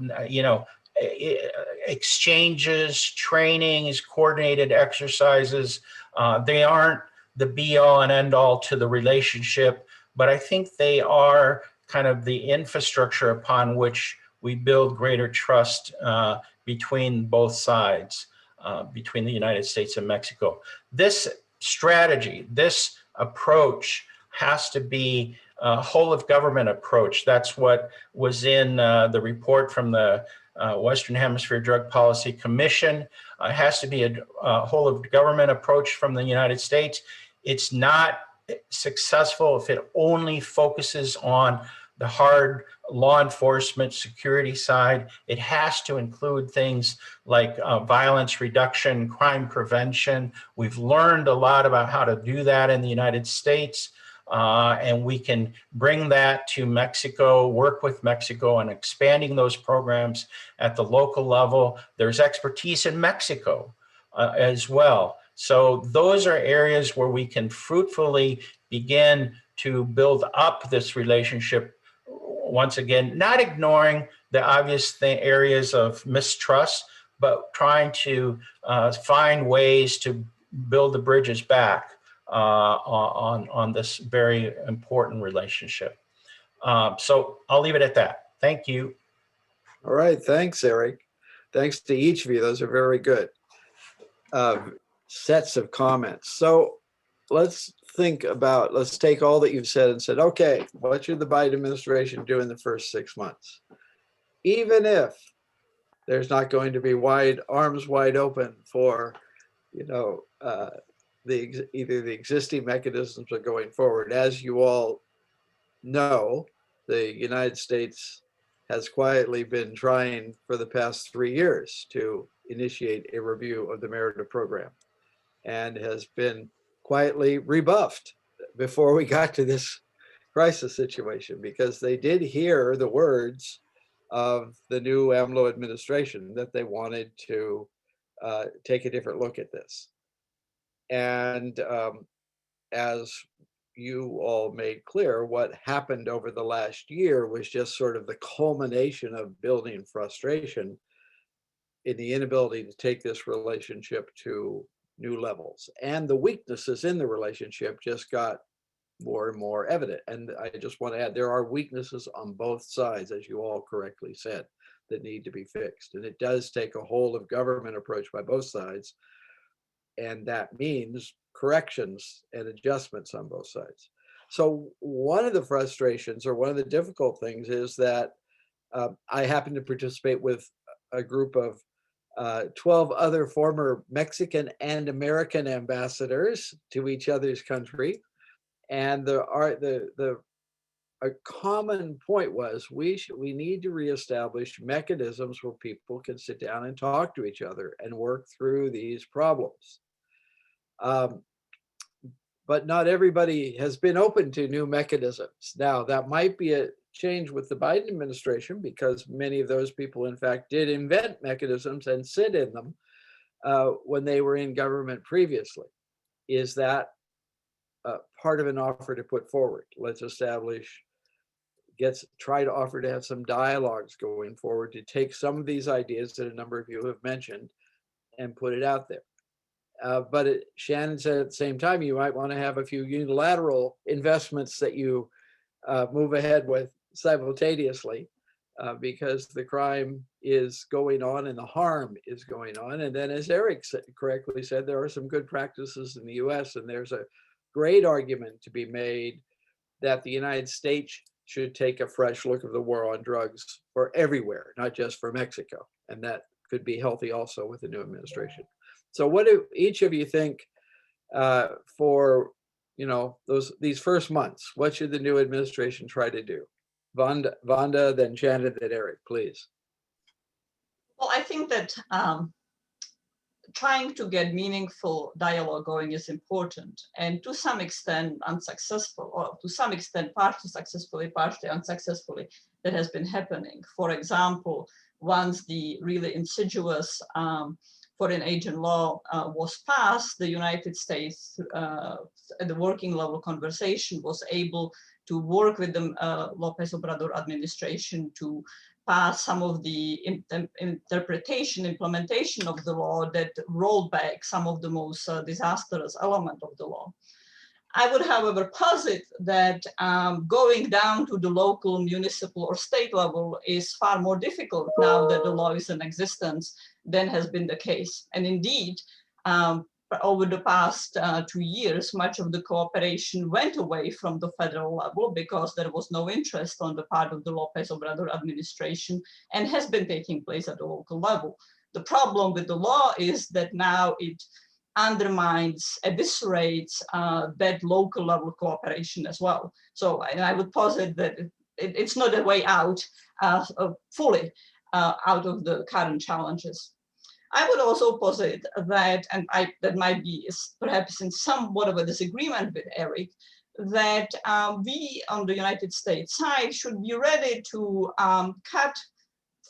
exchanges, trainings, coordinated exercises. They aren't the be all and end all to the relationship, but I think they are kind of the infrastructure upon which we build greater trust between both sides, between the United States and Mexico. This strategy, this approach has to be whole of government approach. That's what was in the report from the Western Hemisphere Drug Policy Commission. It has to be a whole of government approach from the United States. It's not successful if it only focuses on the hard law enforcement security side. It has to include things like violence reduction, crime prevention. We've learned a lot about how to do that in the United States, and we can bring that to Mexico, work with Mexico on expanding those programs at the local level. There's expertise in Mexico as well. So those are areas where we can fruitfully begin to build up this relationship. Once again, not ignoring the obvious areas of mistrust, but trying to find ways to build the bridges back on this very important relationship. So I'll leave it at that. Thank you. All right, thanks, Eric. Thanks to each of you. Those are very good sets of comments. So let's take all that you've said and said, okay, what should the Biden administration do in the first 6 months? Even if there's not going to be arms wide open for, either the existing mechanisms or going forward. As you all know, the United States has quietly been trying for the past 3 years to initiate a review of the Meredith program and has been quietly rebuffed before we got to this crisis situation, because they did hear the words of the new AMLO administration that they wanted to take a different look at this. And as you all made clear, what happened over the last year was just sort of the culmination of building frustration in the inability to take this relationship to new levels. And the weaknesses in the relationship just got more and more evident. And I just want to add, there are weaknesses on both sides, as you all correctly said, that need to be fixed. And it does take a whole of government approach by both sides. And that means corrections and adjustments on both sides. So one of the frustrations, or one of the difficult things, is that I happen to participate with a group of 12 other former Mexican and American ambassadors to each other's country. And a common point was we need to reestablish mechanisms where people can sit down and talk to each other and work through these problems. But not everybody has been open to new mechanisms. Now, that might be a change with the Biden administration, because many of those people, in fact, did invent mechanisms and sit in them when they were in government previously. Is that part of an offer to put forward? Let's try to offer to have some dialogues going forward to take some of these ideas that a number of you have mentioned and put it out there. But Shannon said at the same time, you might want to have a few unilateral investments that you move ahead with simultaneously, because the crime is going on and the harm is going on. And then, as Eric correctly said, there are some good practices in the US, and there's a great argument to be made that the United States should take a fresh look at the war on drugs for everywhere, not just for Mexico. And that could be healthy also with the new administration. So what do each of you think for these first months? What should the new administration try to do? Vonda, then Shannon, then Eric, please. Well, I think that trying to get meaningful dialogue going is important, and to some extent unsuccessful, or to some extent partly successfully, partly unsuccessfully, that has been happening. For example, once the really insidious foreign agent law was passed, the United States at the working level conversation was able to work with the López Obrador administration to pass some of the implementation of the law that rolled back some of the most disastrous element of the law. I would, however, posit that going down to the local, municipal, or state level is far more difficult now that the law is in existence than has been the case. And indeed, over the past 2 years, much of the cooperation went away from the federal level because there was no interest on the part of the López Obrador administration and has been taking place at the local level. The problem with the law is that now it undermines, eviscerates that local level cooperation as well. So I would posit that it's not a way out fully out of the current challenges. I would also posit that, and that might be perhaps in somewhat of a disagreement with Eric, that we on the United States side should be ready to cut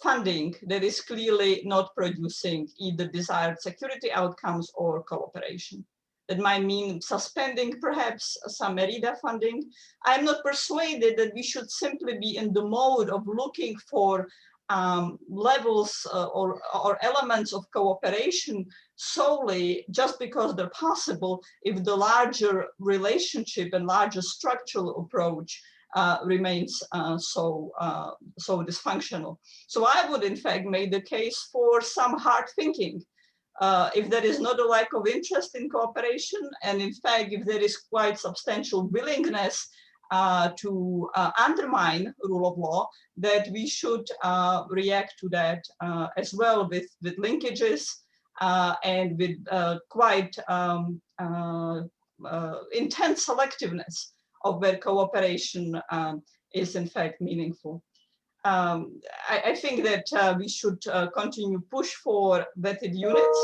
funding that is clearly not producing either desired security outcomes or cooperation. That might mean suspending perhaps some Merida funding. I'm not persuaded that we should simply be in the mode of looking for levels or elements of cooperation solely just because they're possible if the larger relationship and larger structural approach remains so dysfunctional. So I would in fact make the case for some hard thinking. If there is not a lack of interest in cooperation, and in fact, if there is quite substantial willingness to undermine rule of law, that we should react to that as well with linkages and with quite intense selectiveness of where cooperation is in fact meaningful. I think that we should continue push for vetted units,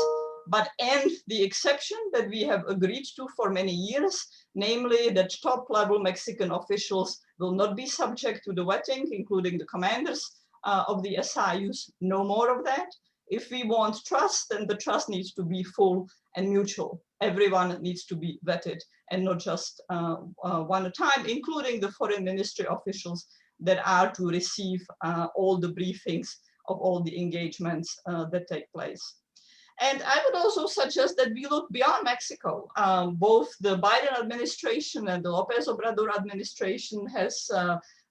but end the exception that we have agreed to for many years, namely that top level Mexican officials will not be subject to the vetting, including the commanders of the SIUs. No more of that. If we want trust, then the trust needs to be full and mutual. Everyone needs to be vetted and not just one at a time, including the foreign ministry officials that are to receive all the briefings of all the engagements that take place. And I would also suggest that we look beyond Mexico. Both the Biden administration and the López Obrador administration has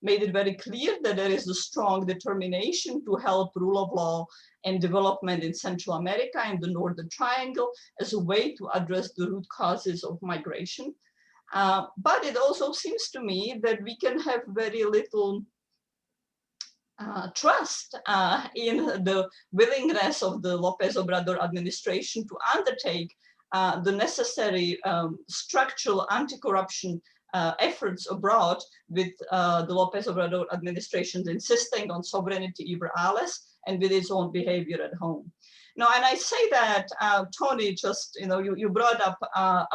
made it very clear that there is a strong determination to help rule of law and development in Central America and the Northern Triangle as a way to address the root causes of migration. But it also seems to me that we can have very little trust in the willingness of the López Obrador administration to undertake the necessary structural anti-corruption efforts abroad, with the López Obrador administration insisting on sovereignty iber alles and with its own behavior at home. Now, and I say that, Tony, just, you brought up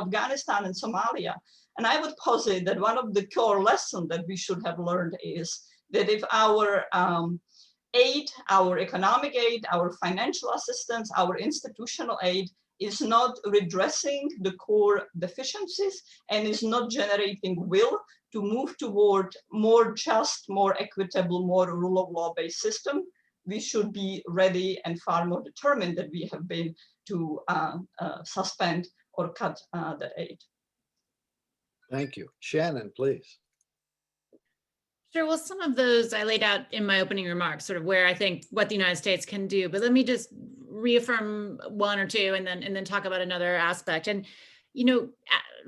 Afghanistan and Somalia, and I would posit that one of the core lessons that we should have learned is that if our aid, our economic aid, our financial assistance, our institutional aid is not redressing the core deficiencies and is not generating will to move toward more just, more equitable, more rule of law based system, we should be ready and far more determined than we have been to suspend or cut that aid. Thank you. Shannon, please. Sure. Well, some of those I laid out in my opening remarks, sort of where I think what the United States can do, but let me just reaffirm one or two and then talk about another aspect. And,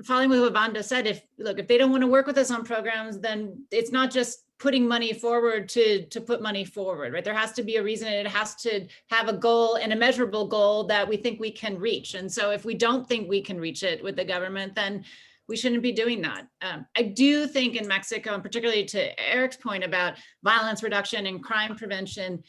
following with what Vonda said, if they don't want to work with us on programs, then it's not just putting money forward to put money forward, right? There has to be a reason, and it has to have a goal and a measurable goal that we think we can reach. And so if we don't think we can reach it with the government, then we shouldn't be doing that. I do think in Mexico, and particularly to Eric's point about violence reduction and crime prevention,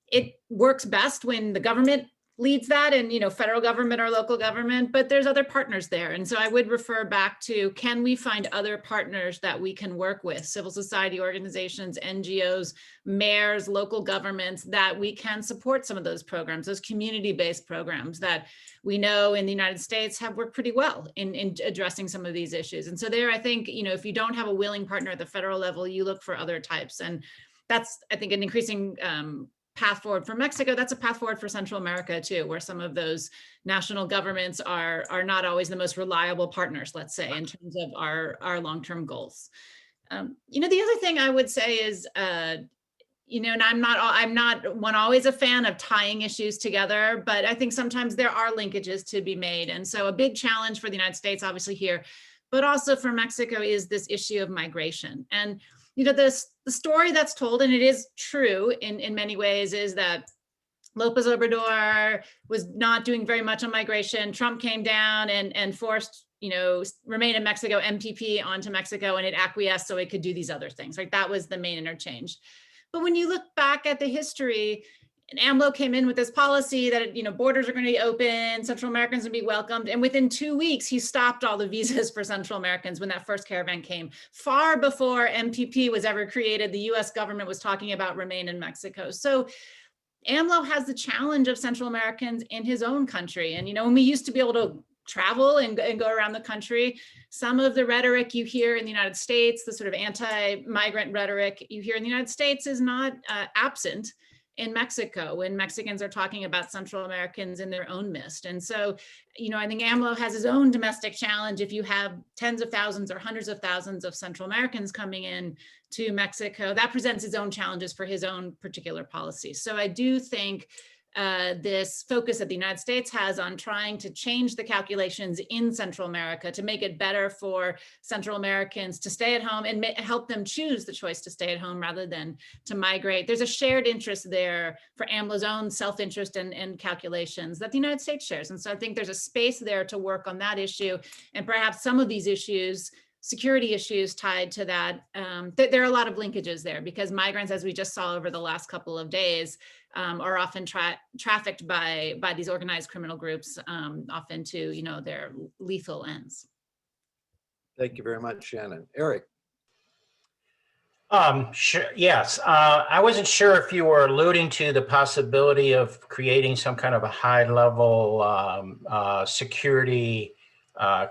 it works best when the government leads that, and federal government or local government, but there's other partners there. And so I would refer back to, can we find other partners that we can work with, civil society organizations, NGOs, mayors, local governments, that we can support some of those programs, those community-based programs that we know in the United States have worked pretty well in addressing some of these issues. And so there, I think, if you don't have a willing partner at the federal level, you look for other types. And that's, I think, an increasing path forward for Mexico. That's a path forward for Central America too, where some of those national governments are not always the most reliable partners, let's say, in terms of our long-term goals. The other thing I would say is, and I'm not always a fan of tying issues together, but I think sometimes there are linkages to be made. And so a big challenge for the United States, obviously here, but also for Mexico, is this issue of migration. And the story that's told, and it is true in many ways, is that Lopez Obrador was not doing very much on migration. Trump came down and forced, Remain in Mexico, MPP onto Mexico, and it acquiesced so it could do these other things. Like, that was the main interchange. But when you look back at the history, and AMLO came in with this policy that, borders are going to be open, Central Americans will be welcomed. And within 2 weeks, he stopped all the visas for Central Americans when that first caravan came. Far before MPP was ever created, the US government was talking about remain in Mexico. So AMLO has the challenge of Central Americans in his own country. And, when we used to be able to travel and go around the country, some of the rhetoric you hear in the United States, the sort of anti-migrant rhetoric you hear in the United States, is not absent in Mexico when Mexicans are talking about Central Americans in their own midst. And so, I think AMLO has his own domestic challenge. If you have tens of thousands or hundreds of thousands of Central Americans coming in to Mexico, that presents its own challenges for his own particular policies. So I do think this focus that the United States has on trying to change the calculations in Central America to make it better for Central Americans to stay at home and help them choose the choice to stay at home rather than to migrate. There's a shared interest there for AMLO's own self-interest and calculations that the United States shares. And so I think there's a space there to work on that issue, and perhaps some of these issues, security issues tied to that. There are a lot of linkages there, because migrants, as we just saw over the last couple of days, are often trafficked by these organized criminal groups, often to their lethal ends. Thank you very much, Shannon. Eric. Sure, yes. I wasn't sure if you were alluding to the possibility of creating some kind of a high-level security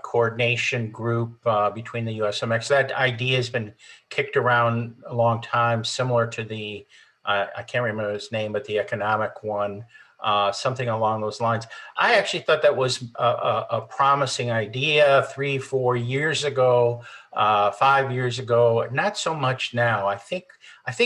coordination group between the U.S. and Mexico. That idea has been kicked around a long time, similar to the, I can't remember his name, but the economic one, something along those lines. I actually thought that was a promising idea 3-4 years ago, 5 years ago, not so much now. I think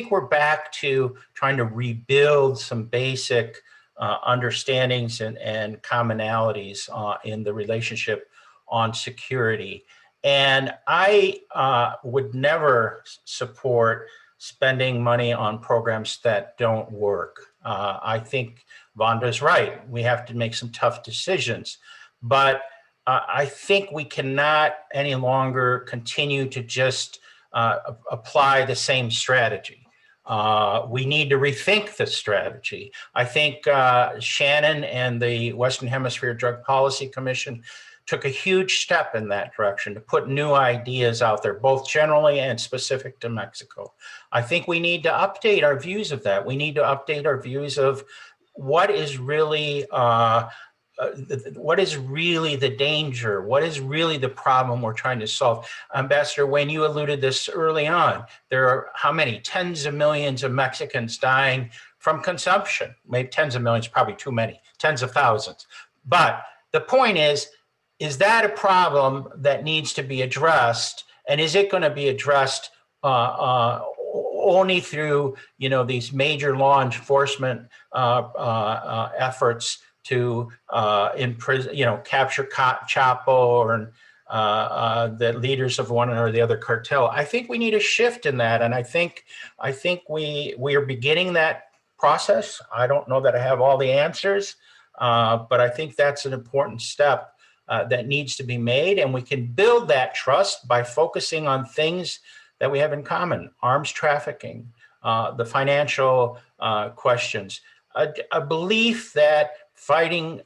we're back to trying to rebuild some basic understandings and commonalities in the relationship on security. And I would never support spending money on programs that don't work. I think Vonda's right. We have to make some tough decisions. But I think we cannot any longer continue to just apply the same strategy. We need to rethink the strategy. I think Shannon and the Western Hemisphere Drug Policy Commission took a huge step in that direction to put new ideas out there, both generally and specific to Mexico. I think we need to update our views of that. We need to update our views of what is really the danger? What is really the problem we're trying to solve? Ambassador Wayne, you alluded this early on. There are how many? Tens of millions of Mexicans dying from consumption. Maybe tens of millions, probably too many, tens of thousands. But the point is that a problem that needs to be addressed? And is it going to be addressed only through, these major law enforcement efforts to imprison, capture Chapo or the leaders of one or the other cartel? I think we need a shift in that, and I think we are beginning that process. I don't know that I have all the answers, but I think that's an important step that needs to be made, and we can build that trust by focusing on things that we have in common: arms trafficking, the financial questions, a belief that fighting,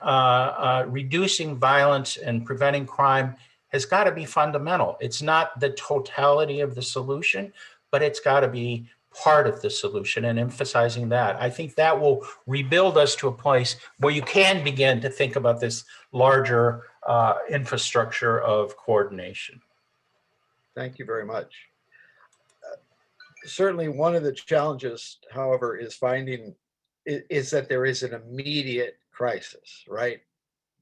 reducing violence and preventing crime has got to be fundamental. It's not the totality of the solution, but it's got to be part of the solution, and emphasizing that. I think that will rebuild us to a place where you can begin to think about this larger infrastructure of coordination. Thank you very much. Certainly one of the challenges, however, is that there is an immediate crisis, right?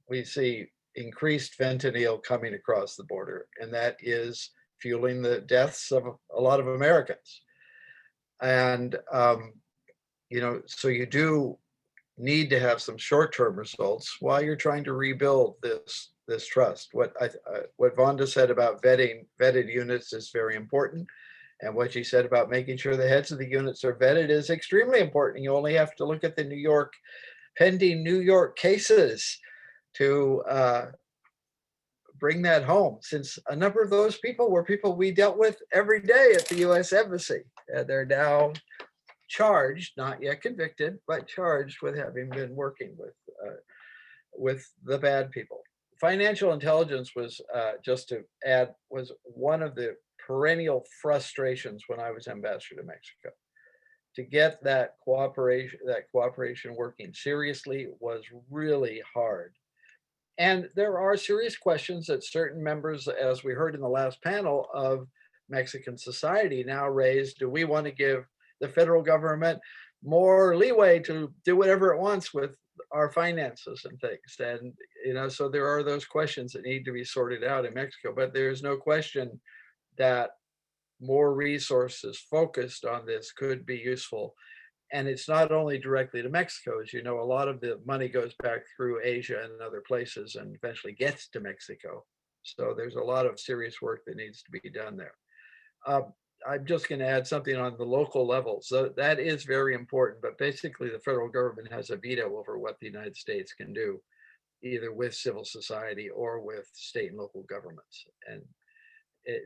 We see increased fentanyl coming across the border, and that is fueling the deaths of a lot of Americans. And so you do need to have some short-term results while you're trying to rebuild this trust. What Vonda said about vetted units is very important. And what she said about making sure the heads of the units are vetted is extremely important. You only have to look at the pending New York cases to bring that home, since a number of those people were people we dealt with every day at the US Embassy. They're now charged, not yet convicted, but charged with having been working with the bad people. Financial intelligence was, just to add, was one of the perennial frustrations when I was ambassador to Mexico. To get that cooperation working seriously was really hard. And there are serious questions that certain members, as we heard in the last panel, of Mexican society now raise. Do we want to give the federal government more leeway to do whatever it wants with our finances and things? And, so there are those questions that need to be sorted out in Mexico, but there's no question that more resources focused on this could be useful. And it's not only directly to Mexico. As you know, a lot of the money goes back through Asia and other places and eventually gets to Mexico. So there's a lot of serious work that needs to be done there. I'm just going to add something on the local level. So that is very important, but basically the federal government has a veto over what the United States can do, either with civil society or with state and local governments. And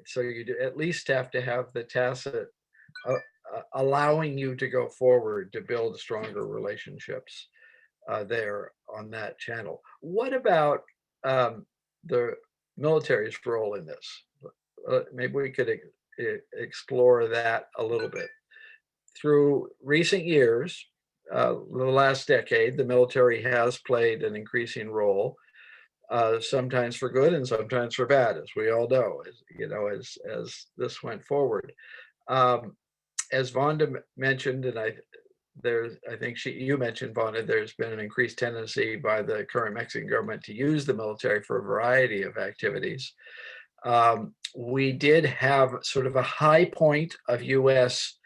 so you do at least have to have the tacit allowing you to go forward to build stronger relationships there on that channel. What about the military's role in this? Maybe we could explore that a little bit. Through recent years, the last decade, the military has played an increasing role, sometimes for good and sometimes for bad, as we all know, as this went forward. As Vonda mentioned, and I think you mentioned, Vonda, there's been an increased tendency by the current Mexican government to use the military for a variety of activities. We did have sort of a high point of US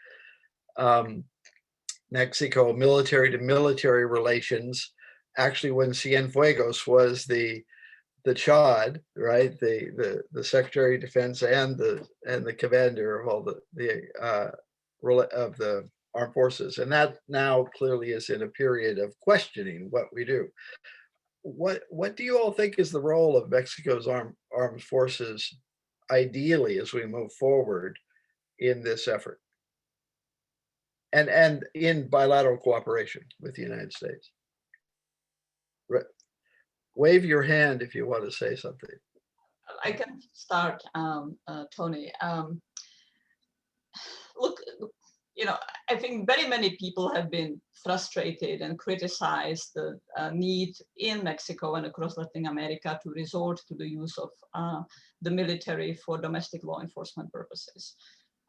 Mexico military to military relations, actually when Cienfuegos was the CHOD, right? The Secretary of Defense and the commander of all of the armed forces. And that now clearly is in a period of questioning what we do. What do you all think is the role of Mexico's armed forces ideally as we move forward in this effort and in bilateral cooperation with the United States? Wave your hand if you want to say something. I can start, Tony. Look, I think very many people have been frustrated and criticized the need in Mexico and across Latin America to resort to the use of the military for domestic law enforcement purposes.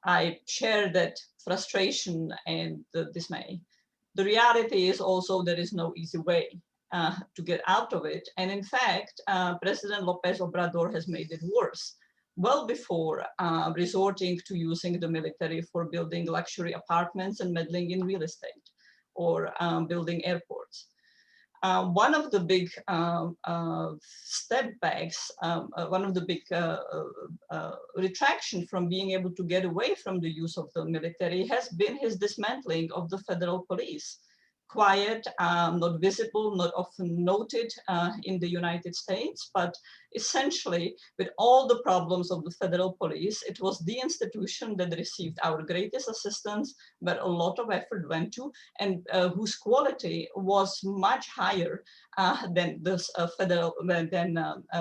I share that frustration and the dismay. The reality is also there is no easy way to get out of it. And in fact, President López Obrador has made it worse, well before resorting to using the military for building luxury apartments and meddling in real estate or building airports. One of the big step backs, one of the big retraction from being able to get away from the use of the military has been his dismantling of the federal police. Quiet, not visible, not often noted in the United States, but essentially with all the problems of the federal police, it was the institution that received our greatest assistance, but a lot of effort went to, and whose quality was much higher than this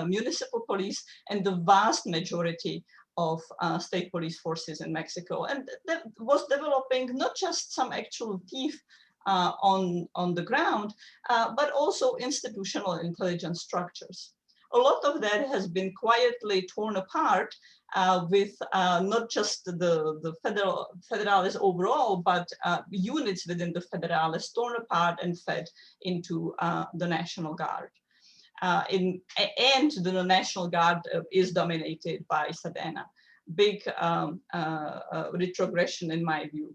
municipal police and the vast majority of state police forces in Mexico. And that was developing not just some actual teeth on the ground, but also institutional intelligence structures. A lot of that has been quietly torn apart with not just the federales overall, but units within the federales torn apart and fed into the National Guard. And the National Guard is dominated by Sedena. Big retrogression in my view.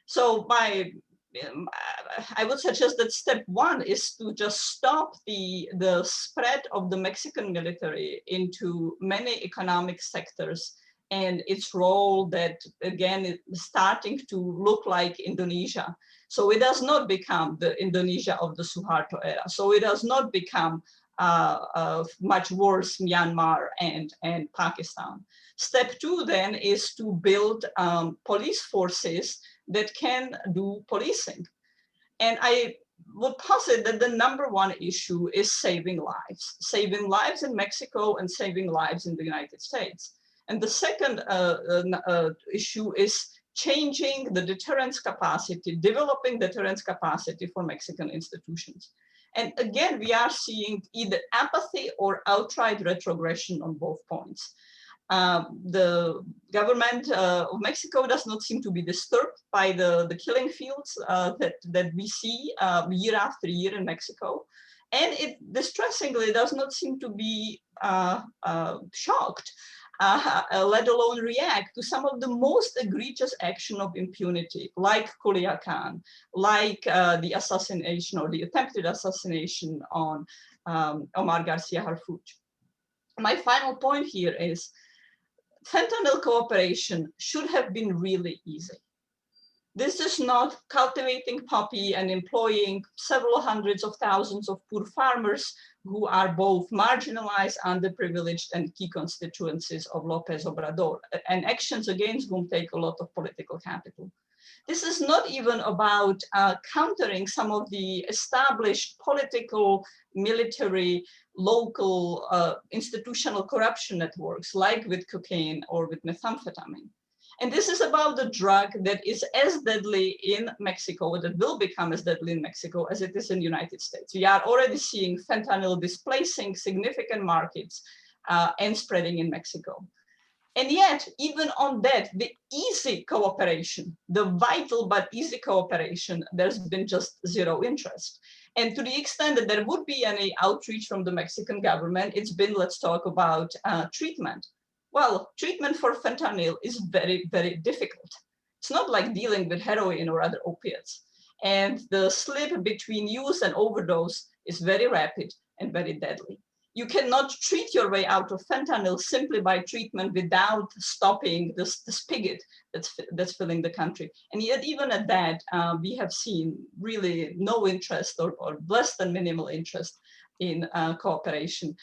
So I would suggest that step one is to just stop the spread of the Mexican military into many economic sectors and its role that, again, is starting to look like Indonesia. So it does not become the Indonesia of the Suharto era. So it does not become much worse Myanmar and Pakistan. Step two then is to build police forces that can do policing. And I would posit that the number one issue is saving lives in Mexico and saving lives in the United States. And the second issue is changing the deterrence capacity, developing deterrence capacity for Mexican institutions. And again, we are seeing either apathy or outright retrogression on both points. The government of Mexico does not seem to be disturbed by the killing fields that we see year after year in Mexico. And it distressingly does not seem to be shocked, let alone react to some of the most egregious action of impunity, like Culiacan, like the assassination or the attempted assassination on Omar Garcia Harfuch. My final point here is fentanyl cooperation should have been really easy. This is not cultivating poppy and employing several hundreds of thousands of poor farmers who are both marginalized, underprivileged, and key constituencies of López Obrador, and actions against whom take a lot of political capital. This is not even about countering some of the established political, military, local, institutional corruption networks, like with cocaine or with methamphetamine. And this is about the drug that is as deadly in Mexico, that will become as deadly in Mexico as it is in the United States. We are already seeing fentanyl displacing significant markets and spreading in Mexico. And yet, even on that, the easy cooperation, the vital but easy cooperation, there's been just zero interest. And to the extent that there would be any outreach from the Mexican government, it's been, let's talk about treatment. Well, treatment for fentanyl is very, very difficult. It's not like dealing with heroin or other opiates. And the slip between use and overdose is very rapid and very deadly. You cannot treat your way out of fentanyl simply by treatment without stopping the spigot that's filling the country. And yet, even at that, we have seen really no interest or less than minimal interest in cooperation.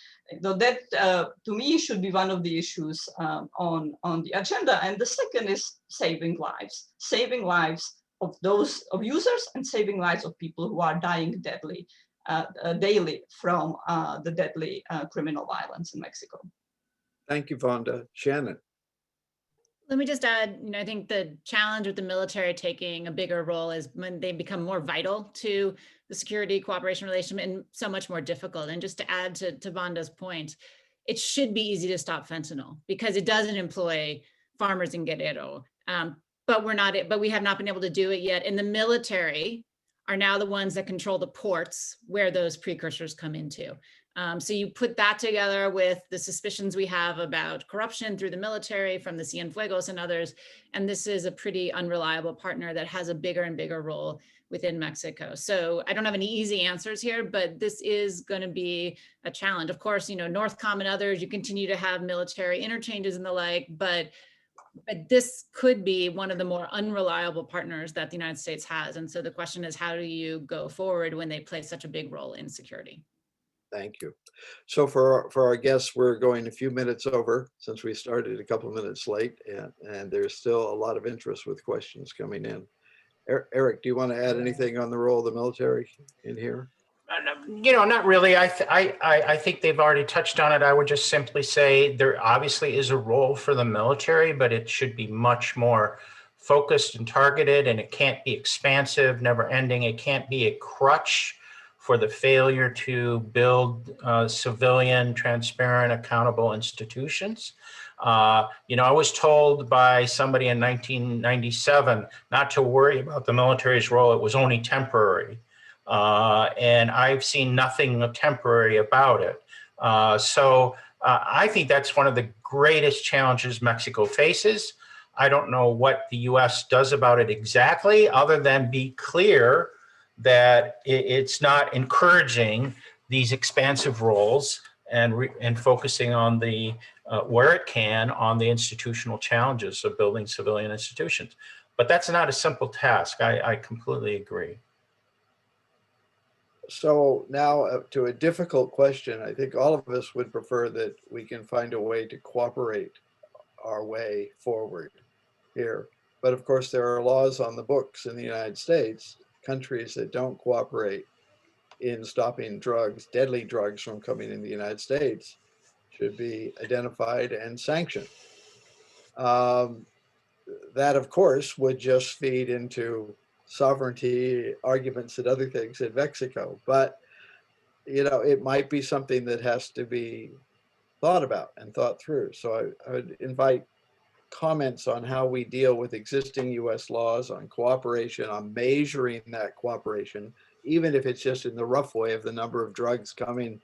So that, to me, should be one of the issues on the agenda. And the second is saving lives of those of users and saving lives of people who are dying daily from the deadly criminal violence in Mexico. Thank you, Vonda. Shannon. Let me just add, I think the challenge with the military taking a bigger role is when they become more vital to the security cooperation relationship and so much more difficult. And just to add to Vonda's point, it should be easy to stop fentanyl because it doesn't employ farmers in Guerrero. But we have not been able to do it yet. And the military are now the ones that control the ports where those precursors come into. So you put that together with the suspicions we have about corruption through the military from the Cienfuegos and others, and this is a pretty unreliable partner that has a bigger and bigger role within Mexico. So I don't have any easy answers here, but this is going to be a challenge. Of course, Northcom and others, you continue to have military interchanges and the like, but this could be one of the more unreliable partners that the United States has. And so the question is, how do you go forward when they play such a big role in security? Thank you. So for our guests, we're going a few minutes over since we started a couple of minutes late, and there's still a lot of interest with questions coming in. Eric, do you want to add anything on the role of the military in here? Not really. I think they've already touched on it. I would just simply say there obviously is a role for the military, but it should be much more focused and targeted, and it can't be expansive, never ending. It can't be a crutch for the failure to build civilian, transparent, accountable institutions. I was told by somebody in 1997 not to worry about the military's role. It was only temporary. And I've seen nothing temporary about it. So I think that's one of the greatest challenges Mexico faces. I don't know what the US does about it exactly, other than be clear that it's not encouraging these expansive roles and focusing on the, where it can, on the institutional challenges of building civilian institutions. But that's not a simple task. I completely agree. So now to a difficult question. I think all of us would prefer that we can find a way to cooperate our way forward here. But of course, there are laws on the books in the United States. Countries that don't cooperate in stopping drugs, deadly drugs, from coming in the United States should be identified and sanctioned. That, of course, would just feed into sovereignty arguments and other things in Mexico. But, you know, it might be something that has to be thought about and thought through. So I would invite comments on how we deal with existing US laws on cooperation, on measuring that cooperation, even if it's just in the rough way of the number of drugs coming,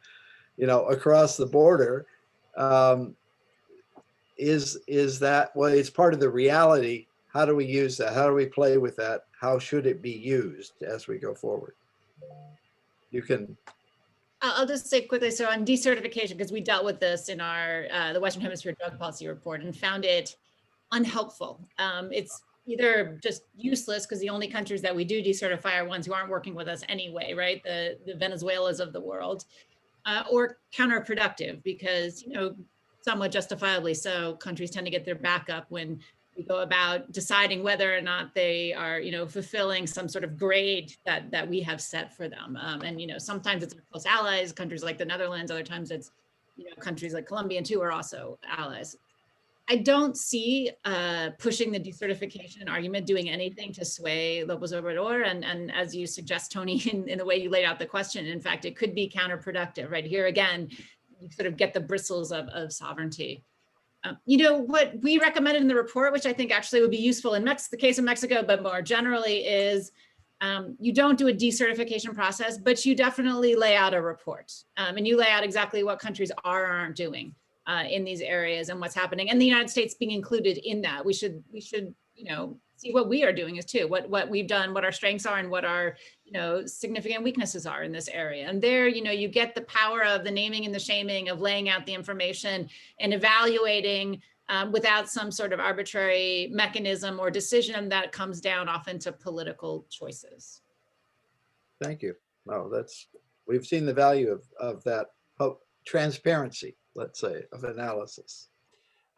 you know, across the border. Is that, well, it's part of the reality. How do we use that? How do we play with that? How should it be used as we go forward? You can. I'll just say quickly, so on decertification, because we dealt with this in our the Western Hemisphere Drug Policy Report and found it unhelpful. It's either just useless because the only countries that we do decertify are ones who aren't working with us anyway, right? The Venezuelas of the world, or counterproductive because, you know, somewhat justifiably so, countries tend to get their back up when we go about deciding whether or not they are, you know, fulfilling some sort of grade that we have set for them. And, you know, sometimes it's close allies, countries like the Netherlands, other times it's, you know, countries like Colombia too are also allies. I don't see pushing the decertification argument doing anything to sway López Obrador. And as you suggest, Tony, in the way you laid out the question, in fact, it could be counterproductive, right? Here again, you sort of get the bristles of sovereignty. You know, what we recommended in the report, which I think actually would be useful in the case of Mexico, but more generally is you don't do a decertification process, but you definitely lay out a report. And you lay out exactly what countries are or aren't doing in these areas and what's happening, and the United States being included in that. We should, you know, see what we are doing as too, what we've done, what our strengths are, and what our, you know, significant weaknesses are in this area. And there, you know, you get the power of the naming and the shaming, of laying out the information and evaluating without some sort of arbitrary mechanism or decision that comes down often to political choices. Thank you. No, we've seen the value of that transparency, let's say, of analysis.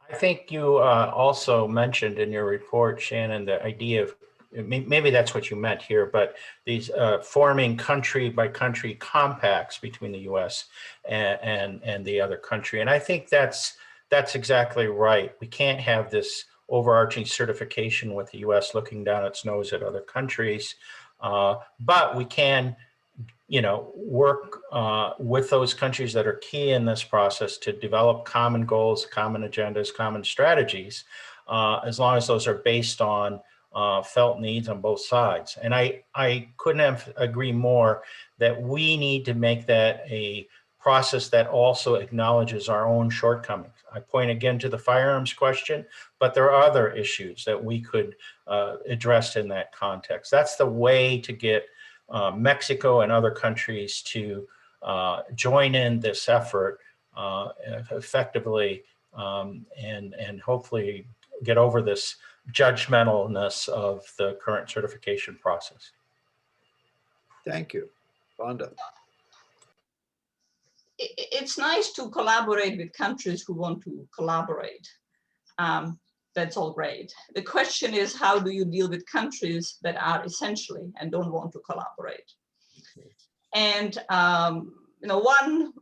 I think you also mentioned in your report, Shannon, the idea of, maybe that's what you meant here, but these forming country by country compacts between the US and the other country. And I think that's exactly right. We can't have this overarching certification with the US looking down its nose at other countries, but we can, you know, work with those countries that are key in this process to develop common goals, common agendas, common strategies, as long as those are based on felt needs on both sides. And I couldn't agree more that we need to make that a process that also acknowledges our own shortcomings. I point again to the firearms question, but there are other issues that we could address in that context. That's the way to get Mexico and other countries to join in this effort effectively, and hopefully get over this judgmentalness of the current certification process. Thank you. Vonda. It's nice to collaborate with countries who want to collaborate. That's all great. The question is, how do you deal with countries that are essentially and don't want to collaborate? And you know, one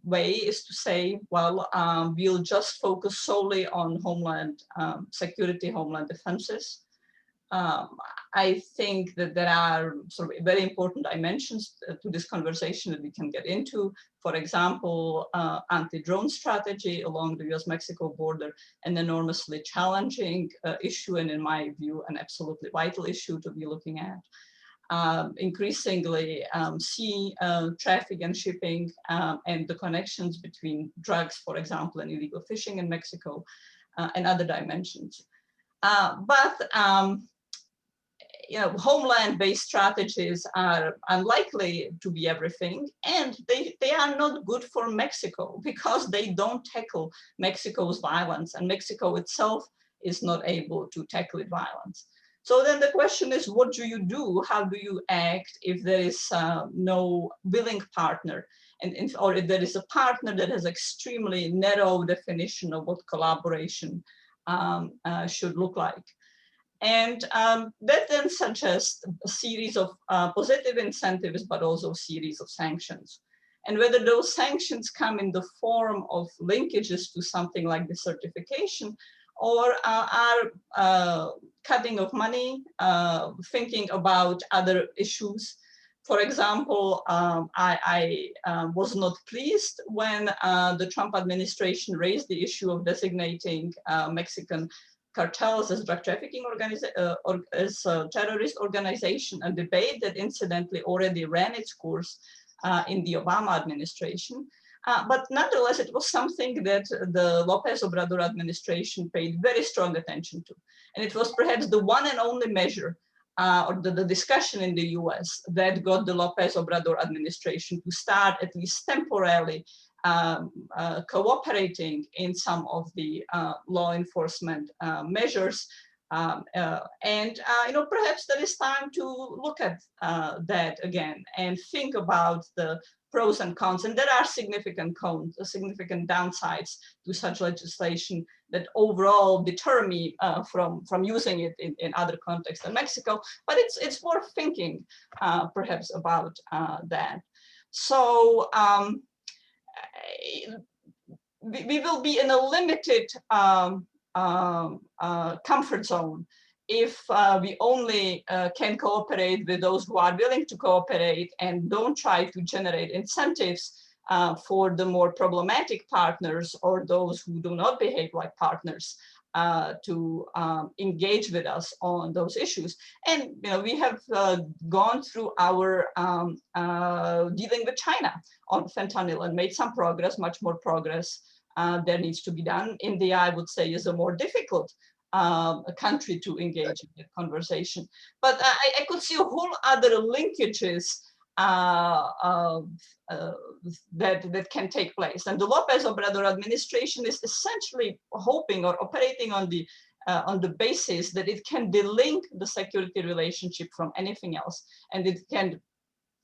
way is to say, well, we'll just focus solely on homeland security, homeland defenses. I think that there are sort of very important dimensions to this conversation that we can get into. For example, anti-drone strategy along the US-Mexico border, an enormously challenging issue, and in my view, an absolutely vital issue to be looking at. Increasingly, sea traffic and shipping, and the connections between drugs, for example, and illegal fishing in Mexico, and other dimensions. But homeland-based strategies are unlikely to be everything, and they are not good for Mexico because they don't tackle Mexico's violence, and Mexico itself is not able to tackle its violence. So then the question is, what do you do? How do you act if there is no willing partner, or if there is a partner that has extremely narrow definition of what collaboration should look like? And that then suggests a series of positive incentives, but also a series of sanctions. And whether those sanctions come in the form of linkages to something like the certification, or are cutting of money, thinking about other issues. For example, I was not pleased when the Trump administration raised the issue of designating Mexican cartels as drug trafficking as a terrorist organization, a debate that incidentally already ran its course in the Obama administration. But nonetheless, it was something that the López Obrador administration paid very strong attention to. And it was perhaps the one and only measure or the discussion in the US that got the López Obrador administration to start, at least temporarily, cooperating in some of the law enforcement measures. Perhaps there is time to look at that again and think about the pros and cons. And there are significant downsides to such legislation that overall deter me from using it in other contexts than Mexico. But it's worth thinking perhaps about that. So we will be in a limited comfort zone if we only can cooperate with those who are willing to cooperate and don't try to generate incentives for the more problematic partners or those who do not behave like partners to engage with us on those issues. And we have gone through our dealing with China on fentanyl and made some progress, much more progress there needs to be done. India, I would say, is a more difficult a country to engage in the conversation. But I could see a whole other linkages that can take place. And the López Obrador administration is essentially hoping or operating on the basis that it can delink the security relationship from anything else. And it can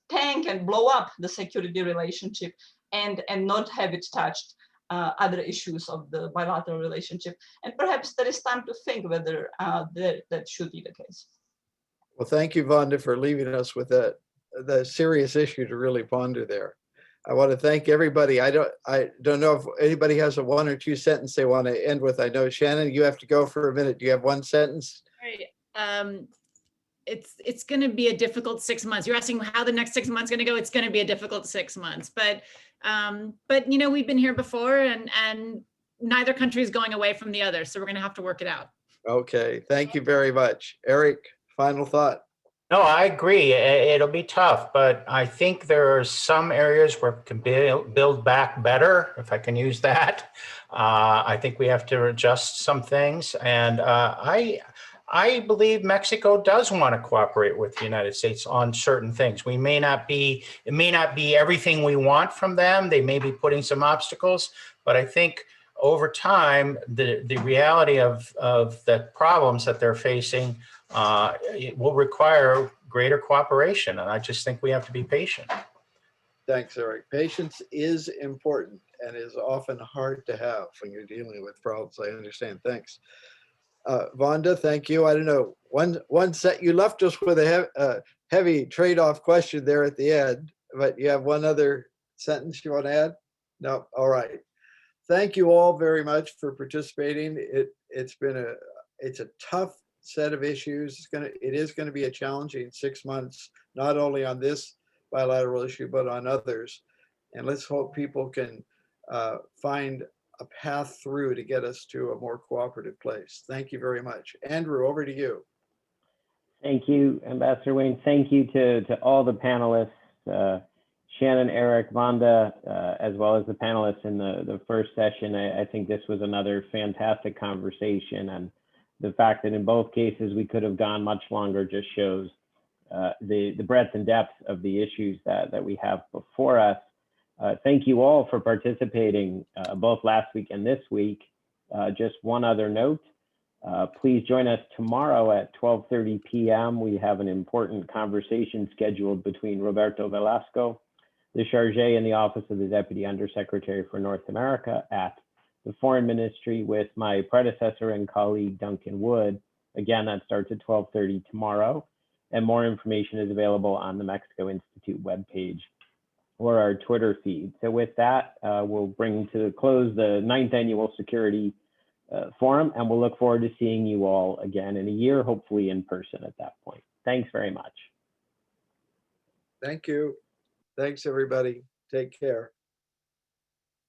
tank and blow up the security relationship and not have it touched other issues of the bilateral relationship. And perhaps there is time to think whether that should be the case. Well, thank you, Vonda, for leaving us with the serious issue to really ponder there. I want to thank everybody. I don't know if anybody has a 1 or 2 sentence they want to end with. I know, Shannon, you have to go for a minute. Do you have 1 sentence? Right. It's going to be a difficult 6 months. You're asking how the next 6 months going to go. It's going to be a difficult 6 months. But we've been here before, and neither country is going away from the other. So we're going to have to work it out. Okay. Thank you very much. Eric, final thought. No, I agree. It'll be tough, but I think there are some areas where we can build back better, if I can use that. I think we have to adjust some things. And I believe Mexico does want to cooperate with the United States on certain things. It may not be everything we want from them. They may be putting some obstacles, but I think over time, the reality of the problems that they're facing it will require greater cooperation. And I just think we have to be patient. Thanks, Eric. Patience is important and is often hard to have when you're dealing with problems. I understand. Thanks. Vonda, thank you. I don't know, one set, you left us with a heavy trade-off question there at the end, but you have one other sentence you want to add? No? All right. Thank you all very much for participating. It's a tough set of issues. It is going to be a challenging 6 months, not only on this bilateral issue, but on others. And let's hope people can find a path through to get us to a more cooperative place. Thank you very much. Andrew, over to you. Thank you, Ambassador Wayne. Thank you to all the panelists, Shannon, Eric, Vonda, as well as the panelists in the first session. I think this was another fantastic conversation, and the fact that in both cases we could have gone much longer just shows the breadth and depth of the issues that we have before us. Thank you all for participating both last week and this week. Just one other note, please join us tomorrow at 12:30 p.m. We have an important conversation scheduled between Roberto Velasco, the charge in the Office of the Deputy Undersecretary for North America at the Foreign Ministry, with my predecessor and colleague Duncan Wood. Again, that starts at 12:30 tomorrow, and more information is available on the Mexico Institute webpage or our Twitter feed. So with that, we'll bring to a close the 9th Annual Security Forum, and we'll look forward to seeing you all again in a year, hopefully in person at that point. Thanks very much. Thank you. Thanks, everybody. Take care.